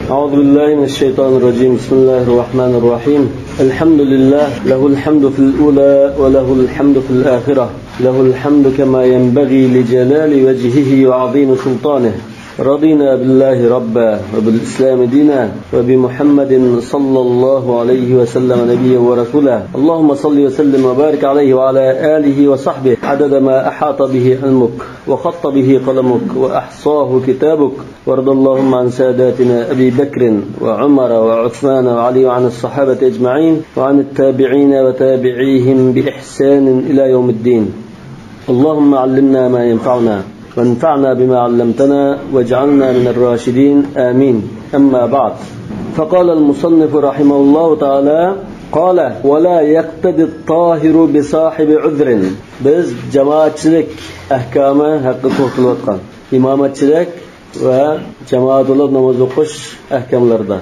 أعوذ بالله من الشيطان الرجيم. بسم الله الرحمن الرحيم. الحمد لله له الحمد في الأولى وله الحمد في الآخرة، له الحمد كما ينبغي لجلال وجهه وعظيم سلطانه. رضينا بالله ربا وبالإسلام دينا وبمحمد صلى الله عليه وسلم نبيا ورسولا. اللهم صل وسلم وبارك عليه وعلى آله وصحبه عدد ما أحاط به علمك وخط به قلمك وأحصاه كتابك. وارض اللهم عن ساداتنا أبي بكر وعمر وعثمان وعلي وعن الصحابة أجمعين وعن التابعين وتابعيهم بإحسان إلى يوم الدين. اللهم علمنا ما ينفعنا وانفعنا بما علمتنا واجعلنا من الراشدين آمين. أما بعد، فقال المصنف رحمه الله تعالى قال ولا يقتدي الطاهر بصاحب عذر. biz jamoatchilik ahkomi haqida to'xtalayotgan imomatchilik va jamoat bo'lib namoz o'qish ahkomlarida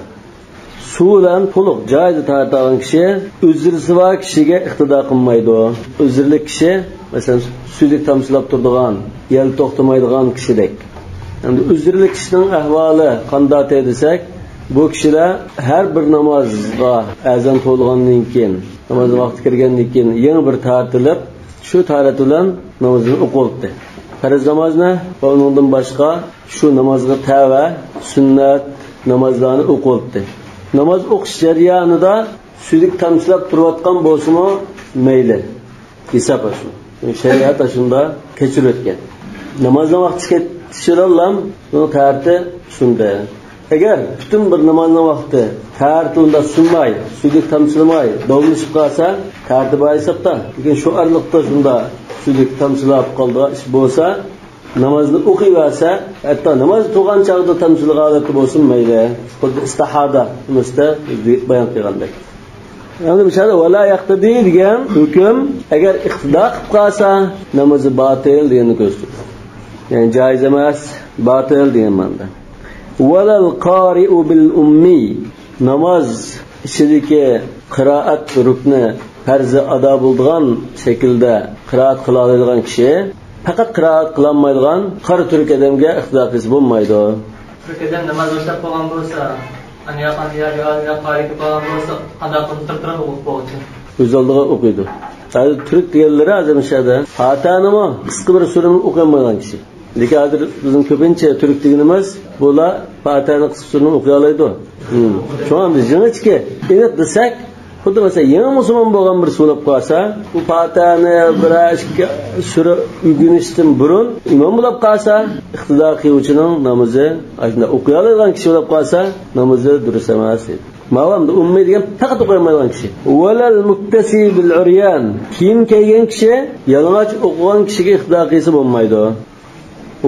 suvdan to'liq joyda tortgan kishi uzrisi bor kishiga iqtido qilmaydi. Uzrli kishi masalan suvlik tamsilab turadigan, yel to'xtamaydigan kishidek. Endi uzrli kishining ahvoli qanday desak, bu kishilar har bir namozga azon to'lgandan keyin, namoz vaqti kirgandan keyin yana bir tartilib, shu tarat bilan namozni o'qiydi. Farz namozni va undan boshqa shu namozga tava, sunnat namozlarni o'qiydi. Namoz o'qish jarayonida suvlik tamsilab turayotgan bo'lsa-mu mayli, hisob shu. Shariat shunda kechirib o'tgan. Namozning vaqti ketishirallam, buni tarti shunda. Agar butun bir namozning vaqti tartunda sunmay, suvlik tamsilmay, davlashib qolsa, tartib hisobda. Lekin shu arliqda shunda suvlik tamsilab qoldi ish bo'lsa, namozni o'qiyversa, hatto namoz to'g'an chog'da tamsil g'alati bo'lsin mayli. Xuddi istihada musta bayon qilgandek. Endi bishada wala yaqtadi degan hukm agar iqtido qilib qolsa namozi batil deganni ko'rsatadi. Ya'ni joiz emas, batil degan ma'noda. Walal qari'u bil ummi. Namoz ichidagi qiroat rukni farzi ado bo'lgan shaklda qiroat qila oladigan kishi faqat qiroat qila olmaydigan qari turk odamga iqtido qilsa bo'lmaydi. Turk odam namoz o'qib qolgan bo'lsa, ani yaqin ya qari qilgan bo'lsa, qanday qilib turib o'qiydi? O'z oldiga o'qiydi. Hozir turk deganlar azimshada Fatihani qisqa bir surani o'qimagan kishi. Lekin hozir bizning ko'pincha turk deganimiz bular Fatihani qisqa surani o'qiy oladi. Shu ham jinchki endi desak, xuddi masalan yangi musulmon bo'lgan bir so'lab qolsa, u Fatihani bir sura o'rganishdan burun imom bo'lib qolsa, iqtido qiluvchining namozi ashunda o'qiy oladigan kishi bo'lib qolsa, namozi durust emas. Ma'lumda ummiy degan faqat o'qimaydigan kishi. Walal muktasi bil uryan. Kiyim kiygan kishi yalang'och o'qigan kishiga iqtido qilsa bo'lmaydi.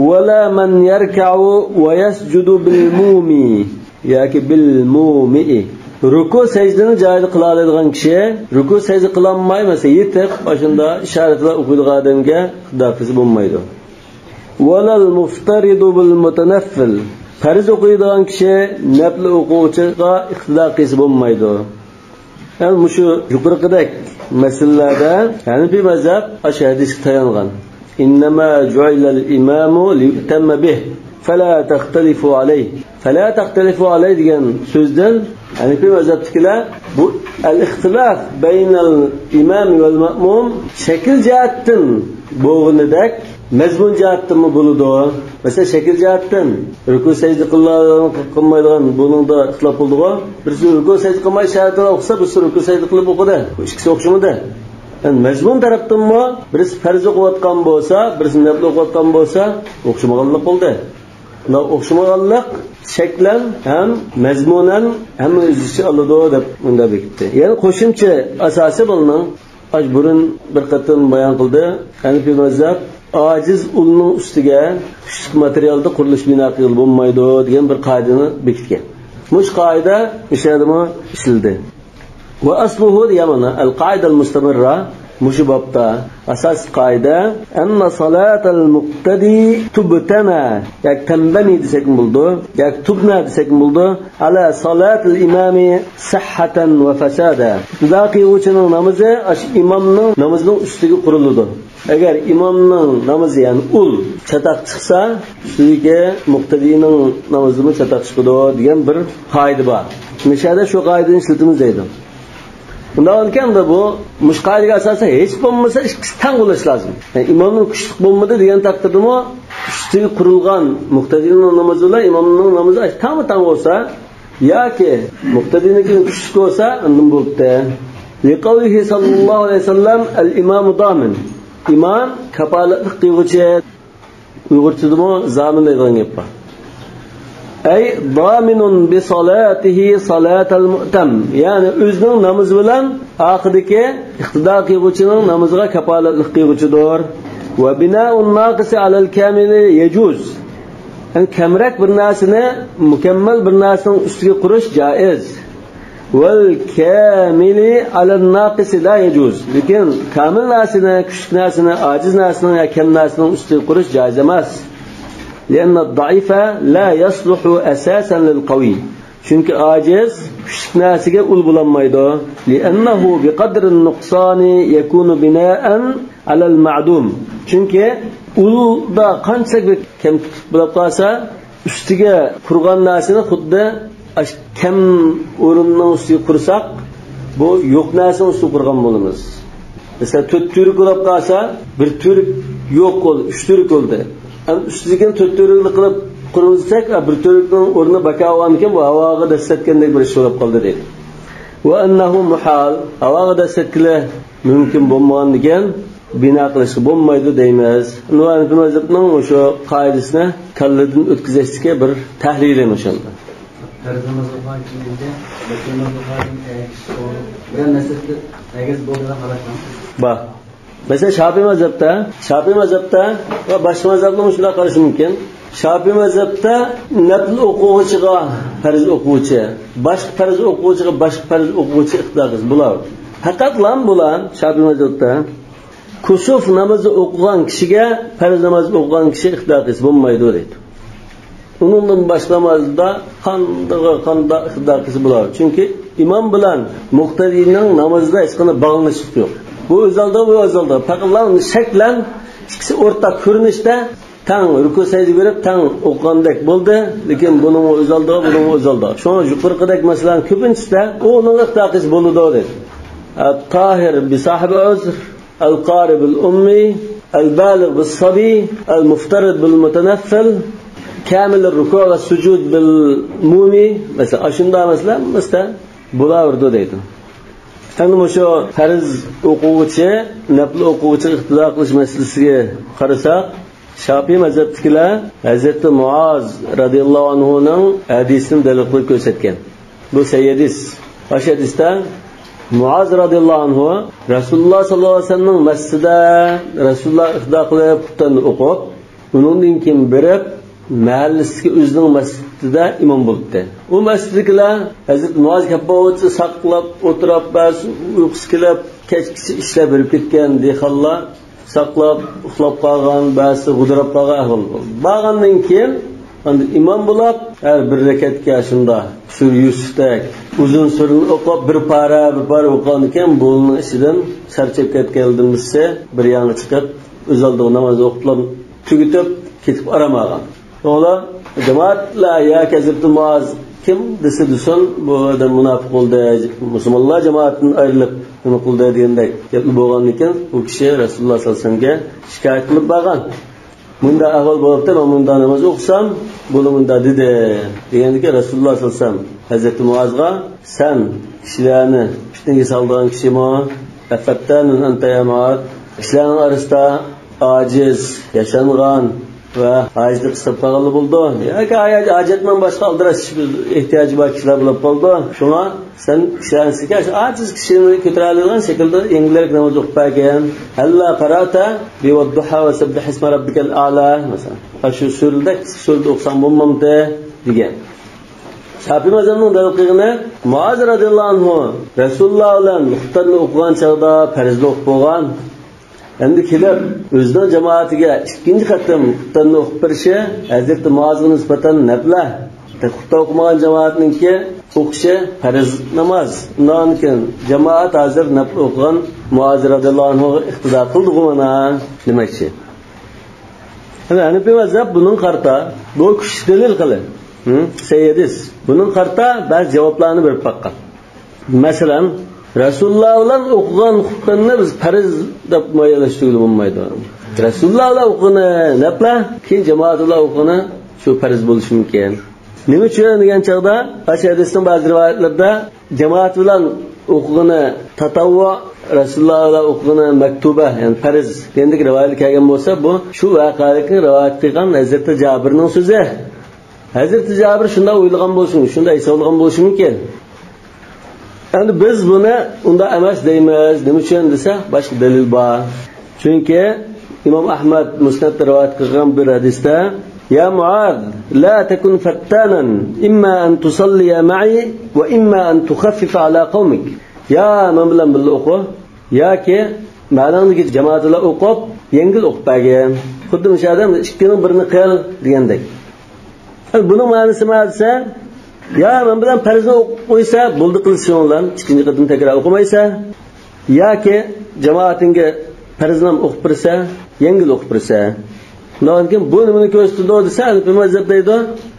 Wala man yarka'u wa yasjudu bil mumi yoki bil mumi. Ruku sajdani joyida qila oladigan kishi ruku sajda qila olmay, masalan, yetib ashunda ishoratlar o'qiydigan odamga iqtido qilsa bo'lmaydi. Walal muftaridu bil mutanaffil. Farz o'qiydigan kishi nafl o'quvchiga iqtido qilsa bo'lmaydi. Yani shu yuqoridagi masalalarda Hanafi mazhab ash hadisga tayangan. Innama ju'ilal imamu liyutamma bih fala taxtalifu alayh. Fala taxtalifu alayh degan so'zdan Hanafi mazhabdagilar bu al-ixtilof baynal imam val ma'mum shakl jihatdan bo'lganidak mazmun jihatdan bo'ladi. Mesela shakl jihatdan ruku sajda qilmaydigan buningda ixtilof bo'ldi-ku. Birisi ruku sajda qilmay sharatlar o'qisa, birisi ruku sajda qilib o'qidi. Bu ikkisi o'xshamadi. Yani mazmun tarafdanmi birisi farz o'qiyotgan bo'lsa, birisi nafl o'qiyotgan bo'lsa, o'xshamaganlik bo'ldi. Ular o'xshamaganlik shaklan ham mazmunan ham o'zicha oladi deb unda bekitdi. Ya'ni qo'shimcha asosi bo'lgan burun bir qatim bayon qildi. Hanafi mazhab ojiz ulning ustiga kuchli materialda qurilish bino qilib bo'lmaydi degan bir qoidani bekitgan. Mush qoida ishadimi ishildi. Va asluhu yamana al-qoida al-mustamirra Mushu babda asas qoida anna salatal muqtadi tubtana yak tambani desek bo'ldi yak tubna desek bo'ldi ala salatil imami sihhatan va fasada iqtido qiluvchining namozi imomning namozining ustiga quriladi. Agar imomning namozi ya'ni ul chataq chiqsa ustiga muqtadining namozini chataq chiqadi degan bir qoida bor. Mishada shu qoidani ishlatamiz deydi. Bundan endi bu mushqayga asosan hech bo'lmasa ikkisi tang bo'lishi lozim. Yani imomning kuchli bo'lmadi degan taqdirdami ustiga qurilgan muqtadining namozi bilan imomning namozi tang bo'lsa yoki muqtadiniki kuchli bo'lsa undan bo'ldi. Liqavlihi sallallohu alayhi vasallam al-imamu damin. İmam kapalatlik qiluvchi Uyg'urchadami zamin degan gap bor. Ay daminun bi salatihi salatal mu'tam. Ya'ni o'zining namozi bilan oxidagi iqtido qiluvchining namoziga kapolatlik qiluvchidir. Va bina'un naqisi alal kamili yajuz. Yani kamrak bir narsani mukammal bir narsaning ustiga qurish joiz. Vel kamili alal naqisi la yajuz. Lekin kamil narsani, kuchli narsani, ojiz narsani yoki kam narsaning ustiga qurish joiz emas. لأن الضعيف لا يصلح أساسا للقوي. Çünkü aciz küçük nasiga ul bulanmaydı. لأنه بقدر النقصان يكون بناء على المعدوم. Çünkü ulda qancha bir kam bo'lib qolsa, ustiga qurgan narsani xuddi kam o'rinning ustiga qursak, bu yo'q narsani ustiga qurgan bo'lamiz. Mesela 4 turik bo'lib qolsa, bir turik yo'q bo'ldi, 3 turik bo'ldi. Üstüge 4 turukli qilib qurilsak, bir turukning o'rni bakavanken bu havoga dastatgandek bir ish bo'lib qoldi deydi. Va annahu muhal, havoga dastatkila mumkin bo'lmagan degan bino qilishga bo'lmaydi deymiz. Nuvayn ibn Mazhabning o'sha qoidasini kalladan o'tkazishga bir tahlil emish o'shanda. Tarzimizga kelganda, bir narsani agar bo'lgan holatda ba mesela Şafii mazhabda ve başka mazhablarda şuna karşı mümkün. Şafii mazhabda nafl o'quvchiga farz o'quvchi, boshqa farz o'quvchiga boshqa farz o'quvchi iqtidoqiz bular. Faqat bulan Şafii mazhabda kusuf namozi o'qigan kishiga farz namoz o'qigan kishi iqtidoqiz bo'lmaydi deydi. Undan boshqa namozda qanday iqtidoqiz bular. Chunki imom bilan muqtadining namozida hech qanday bog'lanishlik yo'q. Bu o'zalda. Faqat shaklan ikkisi o'rtaq ko'rinishda tang ruku sajda berib tang o'qgandek bo'ldi, lekin buning o'zalda. Shuni yuqorqidek masalan ko'pinchisida uning iqtidoqiz bo'ladi dedi. At-tahir bi sahibi uzr, al-qari bil ummi, al-baligh bis sabi, al-muftarid bil mutanaffil, kamil ar-ruku va sujud bil mumi. Mesela ashunda mesela bo'laverdi deydi. Endi o'sha farz o'quvchi, nafl o'quvchi iqtido qilish masalasiga qarasak, Şafii mazhabidagilar Hazrat Muaz radhiyallohu anhu ning hadisini dalil qilib ko'rsatgan. Bu sayyidis. O'sha hadisda Muaz radhiyallohu anhu Rasululloh sallallohu alayhi vasallamning masjidida Rasululloh iqtido qilib xutbani o'qib, undan keyin berib mahallasiga o'zining masjidida imom bo'ldi. U masjiddagilar Hazrat Muaz kapavchi saqlab o'tirib, ba'zi uyqusi kelib, kechgacha ishlab berib ketgan dehqonlar saqlab uxlab qolgan, ba'zi g'udirab qolgan ahvol bo'ldi. Bo'lgandan keyin imom bo'lib, har bir rakatga shunda sur Yusufdek uzun surni o'qib, bir para o'qigan ekan, buning ichidan charchab ketgandan bilsa, bir yangi chiqib, o'zalda namoz o'qib, tugitib ketib aramagan. Ola cemaatla ya Hazreti Muaz kim dese desin bu adam munafiq oldu, Müslümanlar cemaatinin ayrılıp bunu kıldı diyendek yapıp boğan iken bu kişi Resulullah sallallahu aleyhi ve sellem'e şikayet kılıp bağan. Bunda ahval bolup da ben bunda namaz okusam bunu bunda dedi. Diyendeki Resulullah sallallahu aleyhi ve sellem Hazreti Muaz'a sen kişilerini fitneye saldığın kişi mi? Effettenun ente ya Muaz. Kişilerin arasında aciz, yaşangan ve acizlik kısıp kalılı buldu. Ya acetmen başka aldıraş ihtiyacı var kişiler bulup buldu. Şuna sen kişilerin sikâş aciz kişinin kötüralığın şekilde yengilerek namaz okupayken Hella karata bivadduha ve sebbih isme rabbikel a'la mesela. Şu sürülde okusan bulmamdı diyen. Şafi'i mazhabının dalil qilgani Muaz radhiyallohu anhu Rasululloh bilan xutbani o'qigan chaqda farzli o'qib bo'lgan. Endi kelib o'zining jamoatiga ikkinchi qatim xutbani o'qib berishi Hazrat Muazga nisbatan nafla. Xutba o'qimagan jamoatningki o'qishi farz namoz. Undan keyin jamoat hozir nafl o'qigan Muaz radhiyallohu anhuga iqtido qildi mana demoqchi. Hanifi mazhab buning qarta bu kuch dalil qiladi. Seyyidis. Bunun qarta ba'zi javoblarni berib baqqan. Masalan, Rasululloh bilan o'qigan xutbani biz farz deb mo'yalashtirib bo'lmaydi. Rasululloh bilan o'qigan nafla, keyin jamoat bilan o'qigan shu farz bo'lishi mumkin. Nima uchun degan chaqda, hadisning ba'zi rivoyatlarda jamoat bilan o'qigan tatavvu Rasululloh bilan o'qigan maktuba, ya'ni farz dendek rivoyat kelgan bo'lsa, bu shu voqealikni rivoyat qilgan Hazrat Jabirning so'zi. Hazrat Jabir shunda o'ylagan bo'lsin, shunda hisoblagan bo'lishi mumkin. Endi biz buni unda emas deymiz. Nima uchun desa, boshqa dalil bor. Chunki Imom Ahmad Musnadda rivoyat qilgan bir hadisda Ya Muaz, la takun fattanan, imma an tusalli ma'i wa imma an tukhaffif ala qawmik. Ya men bilan birga o'qi, yoki ma'nodagi jamoat bilan o'qib, yengil o'qibagin. Xuddi o'sha odam ikkining birini qil degandek. Buning ma'nosi nima desa, ya men bilan farzni o'qib qo'ysa, bo'ldi qilishing bilan ikkinchi qatim takrar o'qimaysa, yoki jamoatingga farzni o'qib birsa, yengil o'qib birsa. Undan keyin bu nimani ko'rsatdi desa, Hanifi mazhab deydi,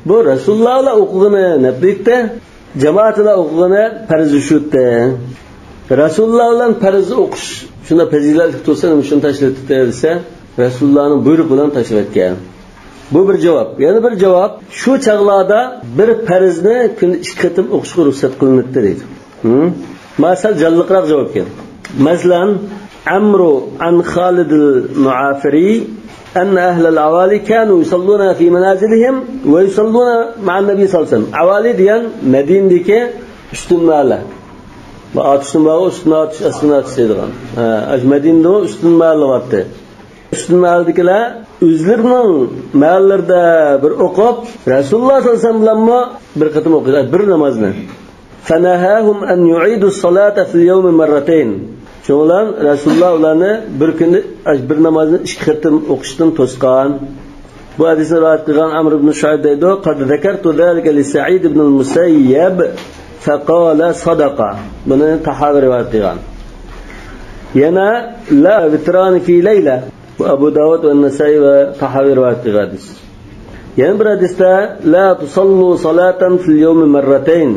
bu Rasululloh bilan o'qigani naflikda, jamoat bilan o'qigani farz shutda. Rasululloh bilan farz o'qish shunda fazilatli bo'lsa, nima shuni tashlatdi desa, Rasulullohning buyrug'i bilan tashlatgan. Bu bir javob. Yana bir javob, shu chaqlarda bir farzni kun 2 qatim o'qishga ruxsat qilinadi deydi. Masal jalliqroq javob keldi. Masalan, Amru an Khalid al-Mu'afiri أن أهل العوالي كانوا يصلون في منازلهم ويصلون مع النبي صلى الله عليه وسلم. عوالي diyen Medine'deki üstün mahalle. Üstün mahalle, üstün atışıydıgan. Medine'de üstün mahalle vardı. Üstün mahalledekiler özlerinin mahallelerde bir okup Resulullah sallallahu aleyhi ve sellem'le bir kıtım okuyorlar. Bir namazını. فَنَهَاهُمْ أَنْ يُعِيدُوا الصَّلَاةَ فِي الْيَوْمِ مَرَّتَيْنِ. Şoğlan Resulullah ularni bir kunda bir namozni 2 qatim o'qishdan to'sgan. Bu hadisni rivoyat qilgan Amr ibn Shuayb deydi, "Qad zakartu zalika li Sa'id ibn al-Musayyib faqala sadaqa." Buni Tahavi rivoyat qilgan. Yana la vitran fi layla. Bu Abu Dawud va Nasa'i va Tahavi rivoyat qilgan hadis. Yana bir hadisda la tusallu salatan fil yawmi marratayn.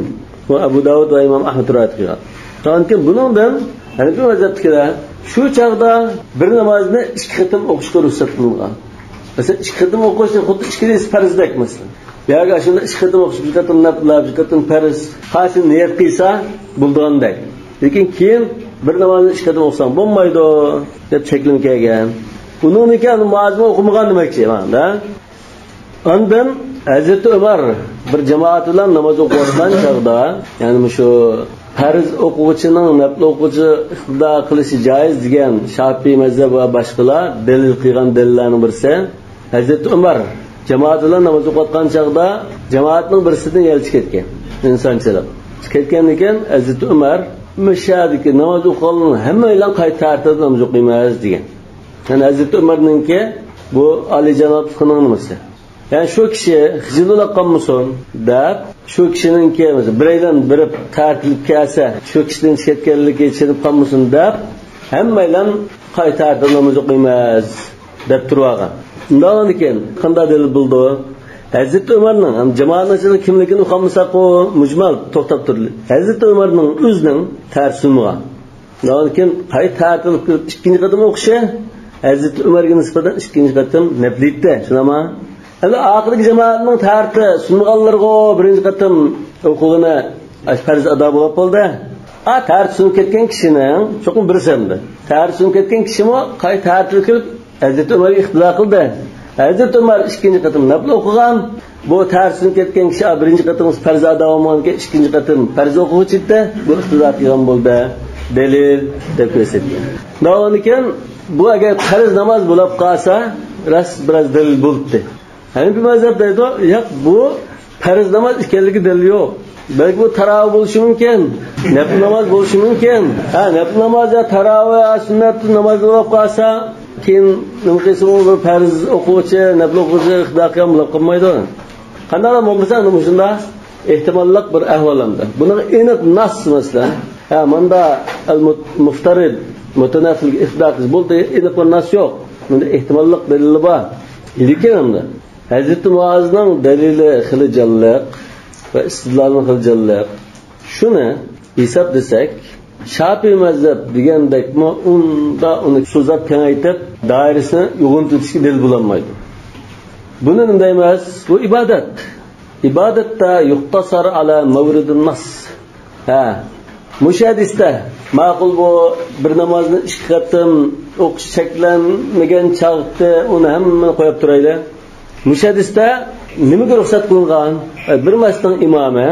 Bu Abu Dawud va Imom Ahmad rivoyat qilgan. Chunki buningdan Hanifi mazhabdagilar shu chaqda bir namozni 2 qatim o'qishga ruxsat qilingan. Masalan, 2 qatim o'qishni xuddi 2 farzdek masalan. Yo'q, shunda 2 qatim o'qish, 1 qatim nafl, 1 qatim farz, qaysi niyat qilsa bo'lgandek. Lekin keyin bir namozni 2 qatim o'qsam bo'lmaydi deb cheklim kelgan. Buningki muazzam o'qimagan demakchi mana. Ondan Hazrat Umar bir jamoat bilan namoz o'qiyotgan chaqda, ya'ni shu farz o'quvchining nafl o'quvchi iqtido qilishi joiz degan Shafi'i mazhab va boshqalar dalil qilgan dalillarning birisi Hazrat Umar jamoat bilan namoz o'qiyotgan chaqda jamoatning birisidan yelchi ketgan insonchilar. Ketgan ekan Hazrat Umar mishadiki namoz o'qiganlar hammalar qaytarib namoz o'qiymiz degan. Yani Hazrat Umarningki bu olijanob fiqhning nimasi? Yani şu kishi hijilib qolmasin deb shu kishininki biraydan biri tartib kelsa shu kishidan ketganligi chinib qolmasin deb hammalar qaytarib namoz o'qiymiz deb turgan. Undan keyin qanday dalil bo'ldi? Hazrat Umarning ham jamoatning kimligini uqamasa-ku mujmal to'xtab turdi. Hazrat Umarning o'zining tarsunga. Undan keyin qaytarib ikkinchi qatim o'qishi Hazrat Umarga nisbatan ikkinchi qatim naflitda, shunama. Endi oxirgi jamoatning tarti sunganlarga birinchi qatim o'qig'ini farz ado bo'ldi. Tarti sunib ketgan kishining cho'qim birsamdi. Tarti sunib ketgan kishimi qay tarti qilib Hazrat Umarga iqtido qildi. Hazrat Umar ikkinchi qatim nafl o'qigan. Bu tarti sunib ketgan kishi birinchi qatim farz ado bo'lmagan, ikkinchi qatim farz o'quvchida bu iqtido qilgan bo'ldi. Dalil deb ko'rsatgan. Davomli ekan bu agar farz namoz bo'lib qolsa, ras biraz dalil bo'ldi. Hanifi mazhab deydi, yo'q bu farz namoz ekanligi dalil yo'q. Belki bu taravih bo'lishi mumkin, nafl namoz bo'lishi mumkin. Nafl namoz ya taravih, sunnat namoz bo'lib qolsa, keyin nima qilsa u bir farz o'quvchi, nafl o'quvchi ixtiqam bo'lib qolmaydi. Qanday bo'lmasa, nima shunda ehtimollik bir ahvolamda. Buni aniq nas masalan, menda al-muftarid mutanaffil ixtiqam bo'ldi, aniq bir nas yo'q. Bunda ehtimollik dalili bor. Lekin hamda Hazrat Muazning dalili xilijalliq va istidlolning xilijalliq. Shuni hisob desak, Shafiy mazhab degandekmi, uni so'zlab kengaytib, doirasini yo'g'intishga dalil bo'lolmaydi. Buni nima deymiz? Bu ibodat. İbadette yuhtasar ala mavridun nas. Mushadisda ma'qul bu bir namozni 2 qatim o'qish cheklanmagan chaqda uni hammani qo'yib turaydi. Mushadisda nimaga ruxsat qilingan? Bir masjidning imomi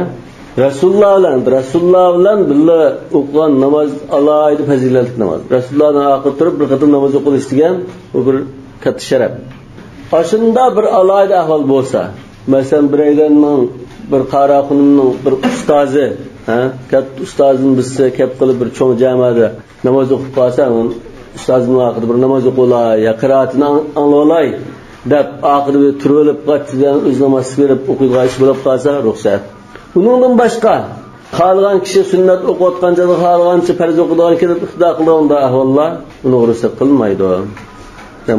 Rasululloh bilan birga o'qigan namoz alohida fazilatli namoz. Rasulullohning oqib turib bir qatim namoz o'qish degan bu bir katta sharaf. Ashunda bir alohida ahvol bo'lsa, masalan biraydanning bir qaraxunning bir ustozi, katta ustozini bizga kep qilib bir cho'ng jamoada namoz o'qib qolsa, ustozning oxirida bir namoz o'qilay, ya qiraatini anglolay deb oxirida turib olib qattidan o'z namoz berib o'qiydigan ish bo'lib qolsa ruxsat. Buningdan boshqa qolgan kishi sunnat o'qiyotgan joyda qolgancha farz o'qidigan kelib ixtido qilganda ahvollar uni ruxsat qilmaydi.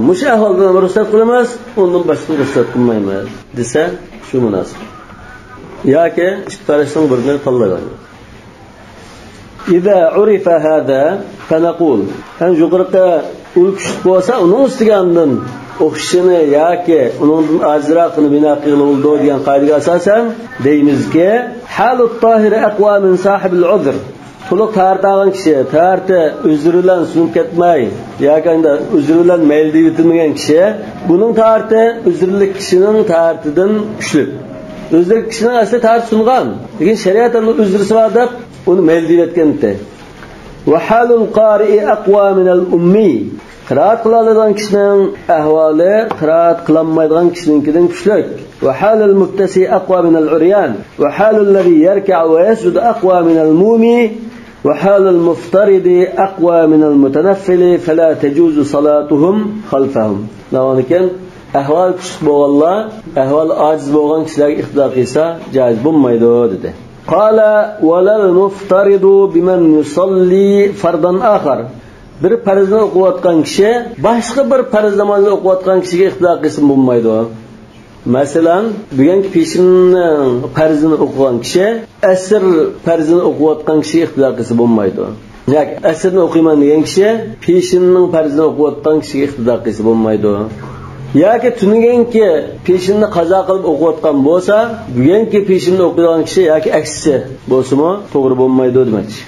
Mush ahvolda ruxsat qilamiz, undan boshqa ruxsat qilmaymiz desa shu munosib. Yoki ishtirashning birini tanlagan. İza urifa hada fanaqul. An yuqorqa ulkish bo'lsa, uning ustigandan o'qishini yoki uningdan ajraqini bino qilib degan qoidaga asosan deymizki, halut tahir aqwa min sahibil uzr. To'liq tartag'an kishi, tarti uzri bilan sunib ketmay, yoki uzri bilan mayli yetilmagan kishi, buning tarti uzrli kishining tartidan kuchli. Uzrli kishining asli tarti sungan, lekin shariat uni uzrisi bor deb uni mayli etganda. Va halul qari'i aqwa min al-ummi. Qiraat qiladigan kishining ahvoli qiraat qilmaydigan kishininkidan kuchli. Va halul muftasi aqwa min al-uryan. Va halul ladhi yarka'u wa yasjudu aqwa min al-mumi. وحال المفترض أقوى من المتنفل فلا تجوز صلاتهم خلفهم. لكن أهوال كشف بوالله أهوال عاجز بوغان كشلاك إخلاقيسا جائز بميدو دده. قال ولا المفترض بمن يصلي فرضا آخر. Bir farzni o'qiyotgan kishi boshqa bir farz namozni o'qiyotgan kishiga ixtiloq qilsin bo'lmaydi. Masalan, bugungi peshinning farzini o'qigan kishi asr farzini o'qiyotgan kishi ixtiloq qilsa bo'lmaydi. Yoki asrni o'qiyman degan kishi peshinning farzini o'qiyotgan kishiga ixtiloq qilsa bo'lmaydi. Yoki tunuganki peshinni qazo qilib o'qiyotgan bo'lsa, bugungi peshinni o'qigan kishi yoki aksicha bo'lsa-mu to'g'ri bo'lmaydi demoqchi.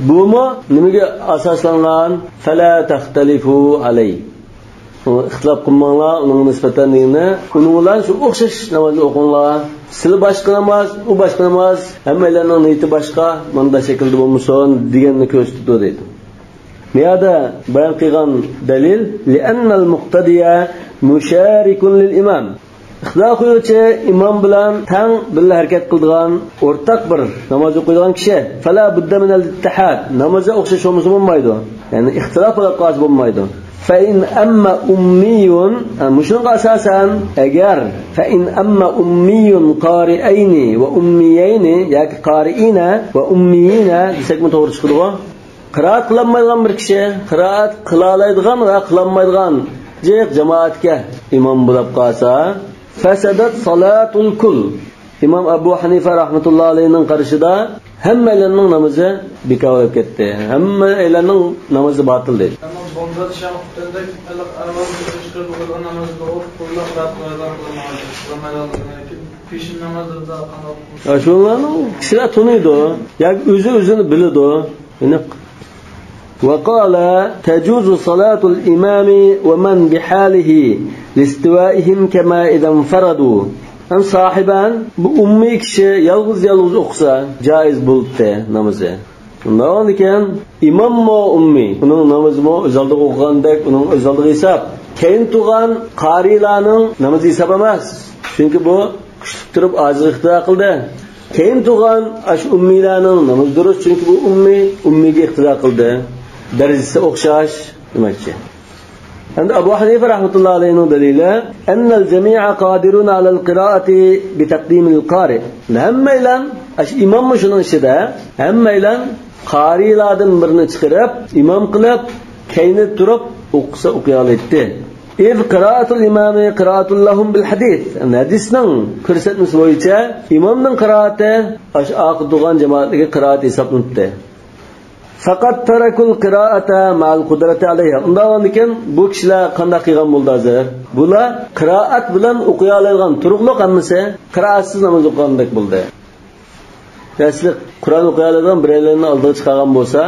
Bumi nimaga asoslangan? Fala taxtalifu alay. İxtilaf qilmanglar, uning nisbatan nima? Uning bilan shu o'xshash namozni o'qinglar. Sizlar boshqa namoz, u boshqa namoz, hammalarning niyati boshqa, bunda shaklda bo'lmasin deganni ko'rsatdi deydi. Bu yerda bayon qilgan dalil li'anna al-muqtadiya musharikun lil-imam. Ixtilof qiluvchi imom bilan tang birga harakat qiladigan o'rtaq bir namoz o'qiydigan kishi fala budda min al-ittihad. Namozga o'xshash bo'lmaydi. Ya'ni ixtilof qilib bo'lmaydi. فإن أما أمي مشنق أساسا أجر فإن أما أمي قارئين وأميين يعني قارئين وأميين يسمى متورش كده قراءة قلم ما يدغم بركشة قراءة قلالة يدغم قلم ما يدغم جيك جماعة كه إمام بلبقاسا فسدت صلاة الكل إمام أبو حنيفة رحمة الله عليه نقرشدا هم إلهنن namazı bikavab ketdi. Hamma İlahның namazı batıl dedi. Tamam, bomba şahıtında Allah çıkıp o namazda qo'llab qiladi. Peşin namazında qanday? Şunlarning kishilar tunuydi. Yoki o'zini biladi. وقال تجوز صلاة الإمام ومن بحاله لاستوائهم كما إذا انفردوا. Hem sahiben bu ummi kişi yalğız okusa caiz buldu namazı. Ondan iken imam mı ummi? Onun namazı mı özellikle okuğandek, onun özellikle hesap. Keyin tuğan qarilarning namazı hesap emas. Çünkü bu kuchib turib ojiz iqtido qildi. Keyin tug'an ash ummiylarning namoz durust, chunki bu ummiga iqtido qildi. Darajasi o'xshash demakchi. Endi Abu Hanifa rahmatullohi alayhining dalili annal jami'a qadirun 'ala al-qira'ati bi taqdim al-qari. Hammaylan ash imom shuning ichida hammaylan qarilardan birini chiqarib imom qilib keyni turib o'qisa o'qiy oladi. İz qira'atul imami qira'atul lahum bil hadis. Hadisning ko'rsatmasi bo'yicha imomning qira'ati ash aqidgan jamoatga qira'at hisoblanadi. Faqat tarakul qira'ata ma'al qudrati alayha. Undan keyin bu kishilar qanday qilgan bo'ldi hozir? Bular qira'at bilan o'qiy oladigan turuqliq hammasi qira'atsiz namoz o'qigandek bo'ldi. Rasli Qur'on o'qiy oladigan biraylarni oldiga chiqargan bo'lsa,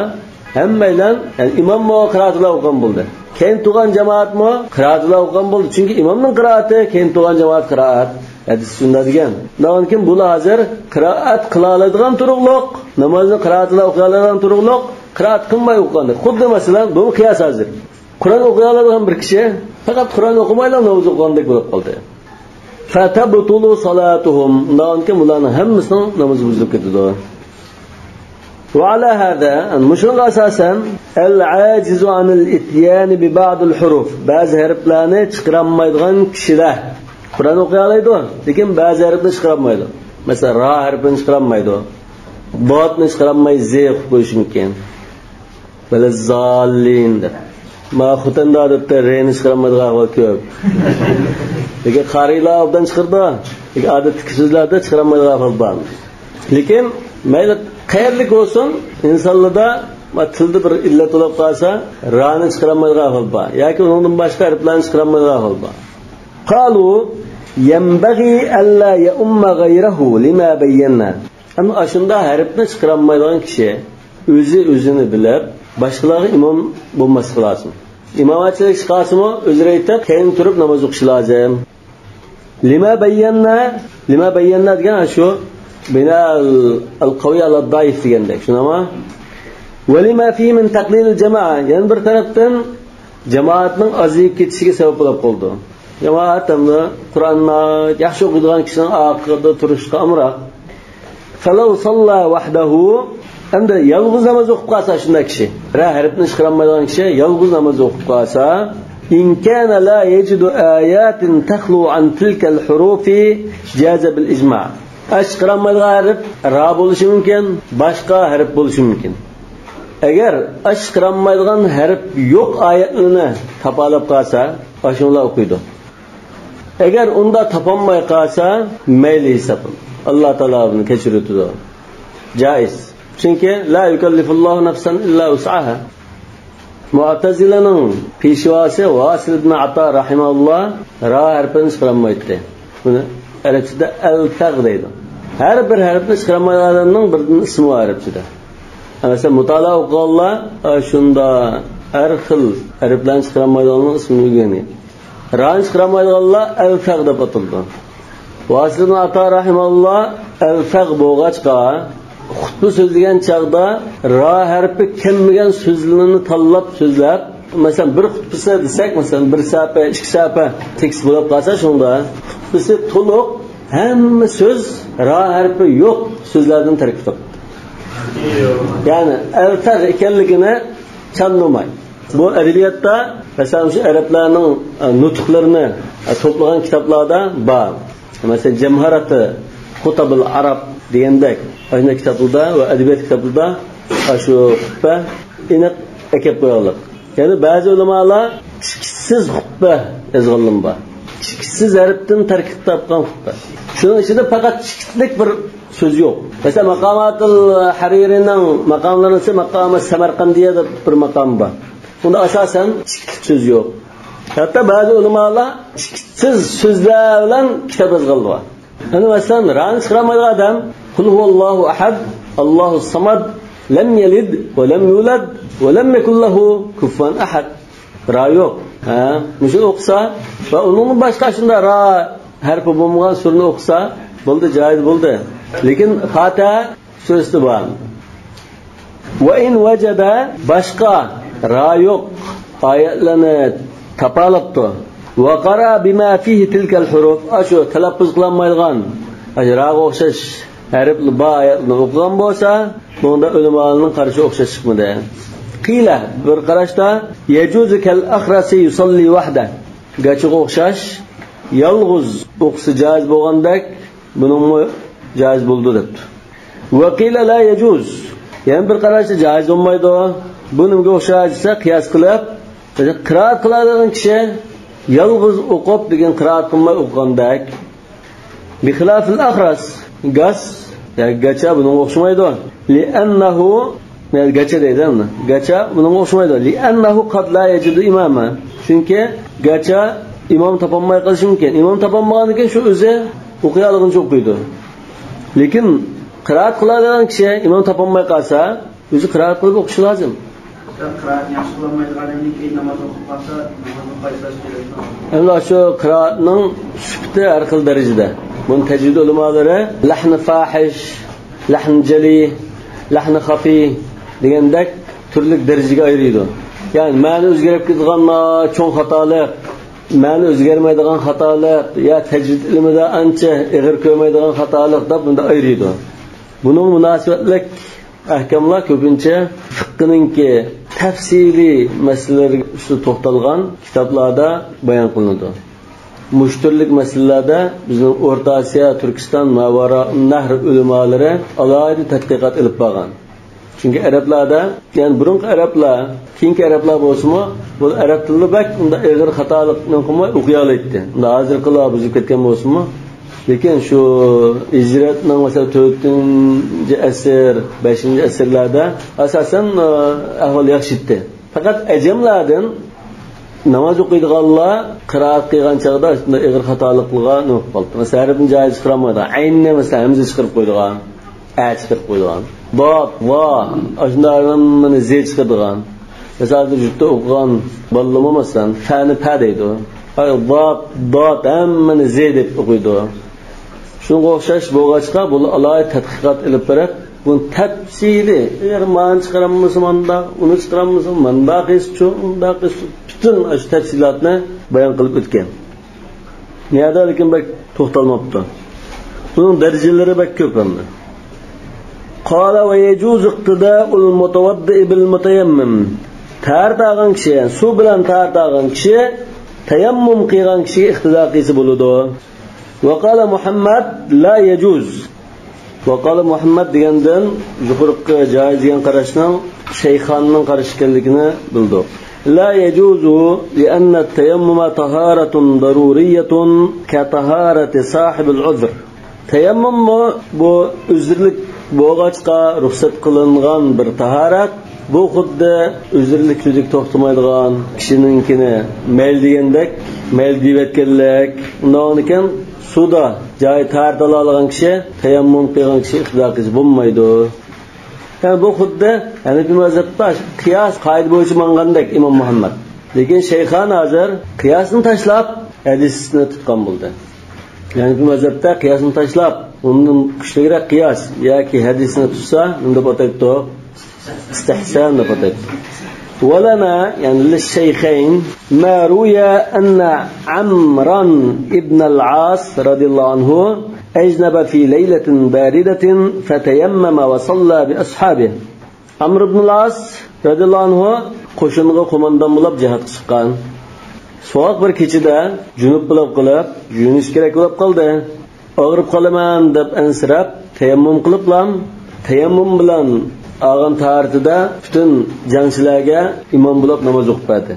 hammaylar yani imom mo qira'at bilan o'qigan bo'ldi. Keyin tug'an jamoat mo qira'at bilan o'qigan bo'ldi. Chunki imomning qira'ati, keyin tug'an jamoat qira'at. Hadis shunda degan. Undan keyin bular hozir qira'at qila oladigan turuqliq, namozni qira'at bilan o'qiy oladigan turuqliq qira'at qilmay o'qigandi. Xuddi masalan bu qiyos hozir. Qur'on o'qiy oladigan bir kishi faqat Qur'on o'qimaylar namoz o'qigandek bo'lib qoldi. Fatabtulu salatuhum. Undan keyin ularning hammasining namozi buzilib ketdi. وعلى هذا المشرع أساسا العاجز عن الاتيان ببعض الحروف بعض حرفlarni chiqarmaydigan kishilar Qur'on o'qiy oladi, lekin ba'zi harfni chiqarmaydi. Masalan, ra harfini chiqarmaydi. Botni chiqarmay z qo'yib qo'yish mumkin. Bala zallin deb. Ma xutanda odatda reni chiqarmaydigan ahvol ko'p. Lekin qarilar obdan chiqardi. Lekin odatdagi so'zlarda chiqarmaydigan ahvol bor. Lekin mayli qayerlik bo'lsin, insonlarda tilda bir illat bo'lib qolsa, ra'ni chiqarmaydigan ahvol bor. Yoki undan boshqa harflarni chiqarmaydigan ahvol bor. Qalu yanbaghi alla ya'umma ghayrahu lima bayyana. Ammo ashunda harfni chiqarmaydigan kishi o'zini bilib, boshqalarga imom bo'lmasa lazim. İmamchilik chiqasimi, o'zi aytib, keyin turib namoz o'qish lozim. Lima bayyana degan shu bina al-qawiy al-daif degandek, shunami? Walima fi min taqlil al-jamaa, yana bir tarafdan jamoatning aziyib ketishiga sabab bo'lib qoldi. Jamoat hamda Qur'onni yaxshi o'qiydigan kishining oqida turishga amroq. Falau salla wahdahu, endi yolg'iz namoz o'qib qolsa shunday kishi, ra harfni chiqarmaydigan kishi yolg'iz namoz o'qib qolsa, in kana la yajidu ayatin takhlu an tilka al-hurufi jaza bil ijma'. Chiqarmaydigan harf ra bo'lishi mumkin, boshqa harf bo'lishi mumkin. Agar chiqarmaydigan harf yo'q oyatlarni topolib qolsa, ashunlar o'qiydi. Agar unda topolmay qolsa, mayli hisob. Alloh taolo uni kechiradi. Joiz. Chunki la yukallifullohu nafsan illa wus'aha. Mu'tazilaning peshvosi Vasil ibn Ato rahimahulloh ra harfini chiqarmaydi. Buni arabchada al-tag deydi. Har bir harfni chiqarmaydiganning bir ismi bor arabchada. Masalan, mutolaa o'qiganlar shunda har xil harflarni chiqarmaydiganning ismini o'rganadi. Ra'ni chiqarmaydiganlar al-tag deb ataldi. Vasil ibn Ato rahimahulloh al-tag bo'lg'achqa xutba so'zlagan chaqda ra harfi kelmagan so'zlarni tanlab so'zlab, masalan bir xutbasi desak, masalan bir safa, ikki safa tekst bo'lib qolsa, shunda xutbasi to'liq hamma so'z ra harfi yo'q so'zlardan tarkib topdi. Ya'ni al-tag ekanligini chanlamay. Bu adabiyotda masalan shu arablarning nutqlarini to'plagan kitoblarda bor. Masalan Jamharati Qutabul Arab degandek ayna kitoblarda va adabiyot kitoblarda shu xutba aniq akab qo'yiladi. Ya'ni ba'zi ulamolar chiksiz xutba yozganlar bor. Chiksiz harfdan tarkib topgan xutba. Shuning ichida faqat chikitlik bir so'z yo'q. Masalan Maqamatul Haririning maqomlarida maqomi Samarqandiya deb bir maqom bor. Bunda asosan chikit so'z yo'q. Hatto ba'zi ulamolar chikitsiz so'zlar bilan kitob yozganlar. Ana masalan ra'ni chiqarmaydigan odam Qul huvallohu ahad, Allohus samad, lam yalid va lam yulad va lam yakul lahu kufuwan ahad. Ra yo'q. Mushuni o'qisa va uning boshqa shunda ra harfi bo'lmagan surani o'qisa, bo'ldi, joiz bo'ldi. Lekin Fatiha surasi bor. Va in wajada boshqa ra yo'q oyatlarni topolibdi. va qara bima fihi tilka al-huruf ashu talaffuz qilinmaydigan ajraga o'xshash harfli bayatni o'qigan bo'lsa bunda ulamolarning qarashi o'xshash chiqmadi. Qila bir qarashda yajuzu kal akhrasi yusalli wahda gachiga o'xshash yolg'iz o'qisi joiz bo'lgandek buning joiz bo'ldi debdi. Va qila la yajuz yana bir qarashda joiz bo'lmaydi. Bunga o'xshaysa qiyos qilib qiroat qiladigan kishi yolg'iz o'qib degan qiroat qilmay o'qigandak bi xilafil akhras gas gacha buning o'xshamaydi. Li annahu gacha deydi-mi? Gacha buning o'xshamaydi. Li annahu qad la yajidu imama. Chunki gacha imom topolmay qolishi mumkin. Imom topolmaganidan keyin shu o'zi o'qiyolganicha o'qiydi. Lekin qiroat qiladigan kishi imom topolmay qolsa, o'zi qiroat qilib o'qishi lozim. Qiroat yaxshi qilmaydigandan keyin namoz o'qib qolsa, namozni qaytarish kerak. Endi shu qiroatning sifati har xil darajada. Buni tajvid ulamolari lahn fahish, lahn jali, lahn xafi degandek turli darajaga ayiradi. Ya'ni ma'ni o'zgarib ketgan cho'ng xatolik, ma'ni o'zgarmaydigan xatolik, ya tajvid ilmida ancha ig'ir ko'rmaydigan xatolik deb bunda ayiradi. Buning munosabatlik ahkamlar ko'pincha fiqhninki tafsiliy masalalarga to'xtalgan kitoblarda bayon qilinadi. Mushtirlik masalalarda bizning O'rta Osiyo, Turkiston, Mavara, Nahr ulamolari alohida tadqiqot olib borgan. Chunki arablarda, ya'ni burungi arablar, keyingi arablar bo'lsa-mu, bu arab tilida bak unda ig'ir xatolikni qilmay o'qiy oladi. Unda hozirgilar buzib ketgan bo'lsa-mu, lekin shu hijratning masalan 4-asr, 5-asrlarda asosan ahvol yaxshi edi. Faqat ajamlardan namoz o'qiydiganlar qiroat qilgan chog'da shunday ig'ir xatolik qilgan qoldi. Masalan, harfni joyiz chiqarmaydi. Aynni masalan hamza chiqarib qo'ydigan, a chiqarib qo'ydigan. Dod, va shunday z chiqardigan. Masalan, jutda o'qigan bolalar masalan fa'ni pa deydi. Dod hammani z deb o'qiydi. Shunga o'xshash bo'lg'achqa bu alohida tadqiqot olib berib, buni tafsili, agar ma'ni chiqarammiz manda, uni chiqarammiz manda qischu, unda qischu, butun shu tafsilotni bayon qilib o'tgan. Niyada lekin bak to'xtalmabdi. Buning darajalari bak ko'p endi. Qala va yajuz iqtida'ul mutawaddi bil mutayammim. Tartag'an kishi, suv bilan tartag'an kishi tayammum qilgan kishi iqtido qilsa bo'ladi. Va qala Muhammad la yajuz. Va qala Muhammad degandan yuqoriqqa joiz degan qarashning Shayxonning qarashi ekanligini bildik. La yajuzu li anna at-tayammuma taharatun daruriyyatun ka taharati sahibil uzr. Tayammum bu uzrlik bo'lg'achqa ruxsat qilingan bir tahorat. Bu xuddi uzrlik tuzik to'xtamaydigan kishininkini mayl degandek, mayl deyotganlik. Undan ekan suvda joy tartala olgan kishi tayammum qilgan kishi iqtido qilsa bo'lmaydi. Yani bu xuddi Hanafi mazhabda qiyos qoida bo'yicha mangandek Imom Muhammad. Lekin Shayxon hozir qiyosni tashlab hadisni tutgan bo'ldi. Yani bu mazhabda qiyosni tashlab, undan kuchliroq qiyos yoki hadisni tutsa, unda bo'taydi. استحسان نقطة ولنا يعني للشيخين ما روي أن عمرا ابن العاص رضي الله عنه أجنب في ليلة باردة فتيمم وصلى بأصحابه. عمرو بن العاص رضي الله عنه qo'shinga qo'mondan bo'lib jihad chiqqan. So'q bir kechida junub bo'lib qilib, yunish kerak bo'lib qoldi. Og'rib qolaman deb ansirab, tayammum qiliblam. Tayammum bilan ağın tarihida bütün jangchilarga imom bo'lib namoz o'qib berdi.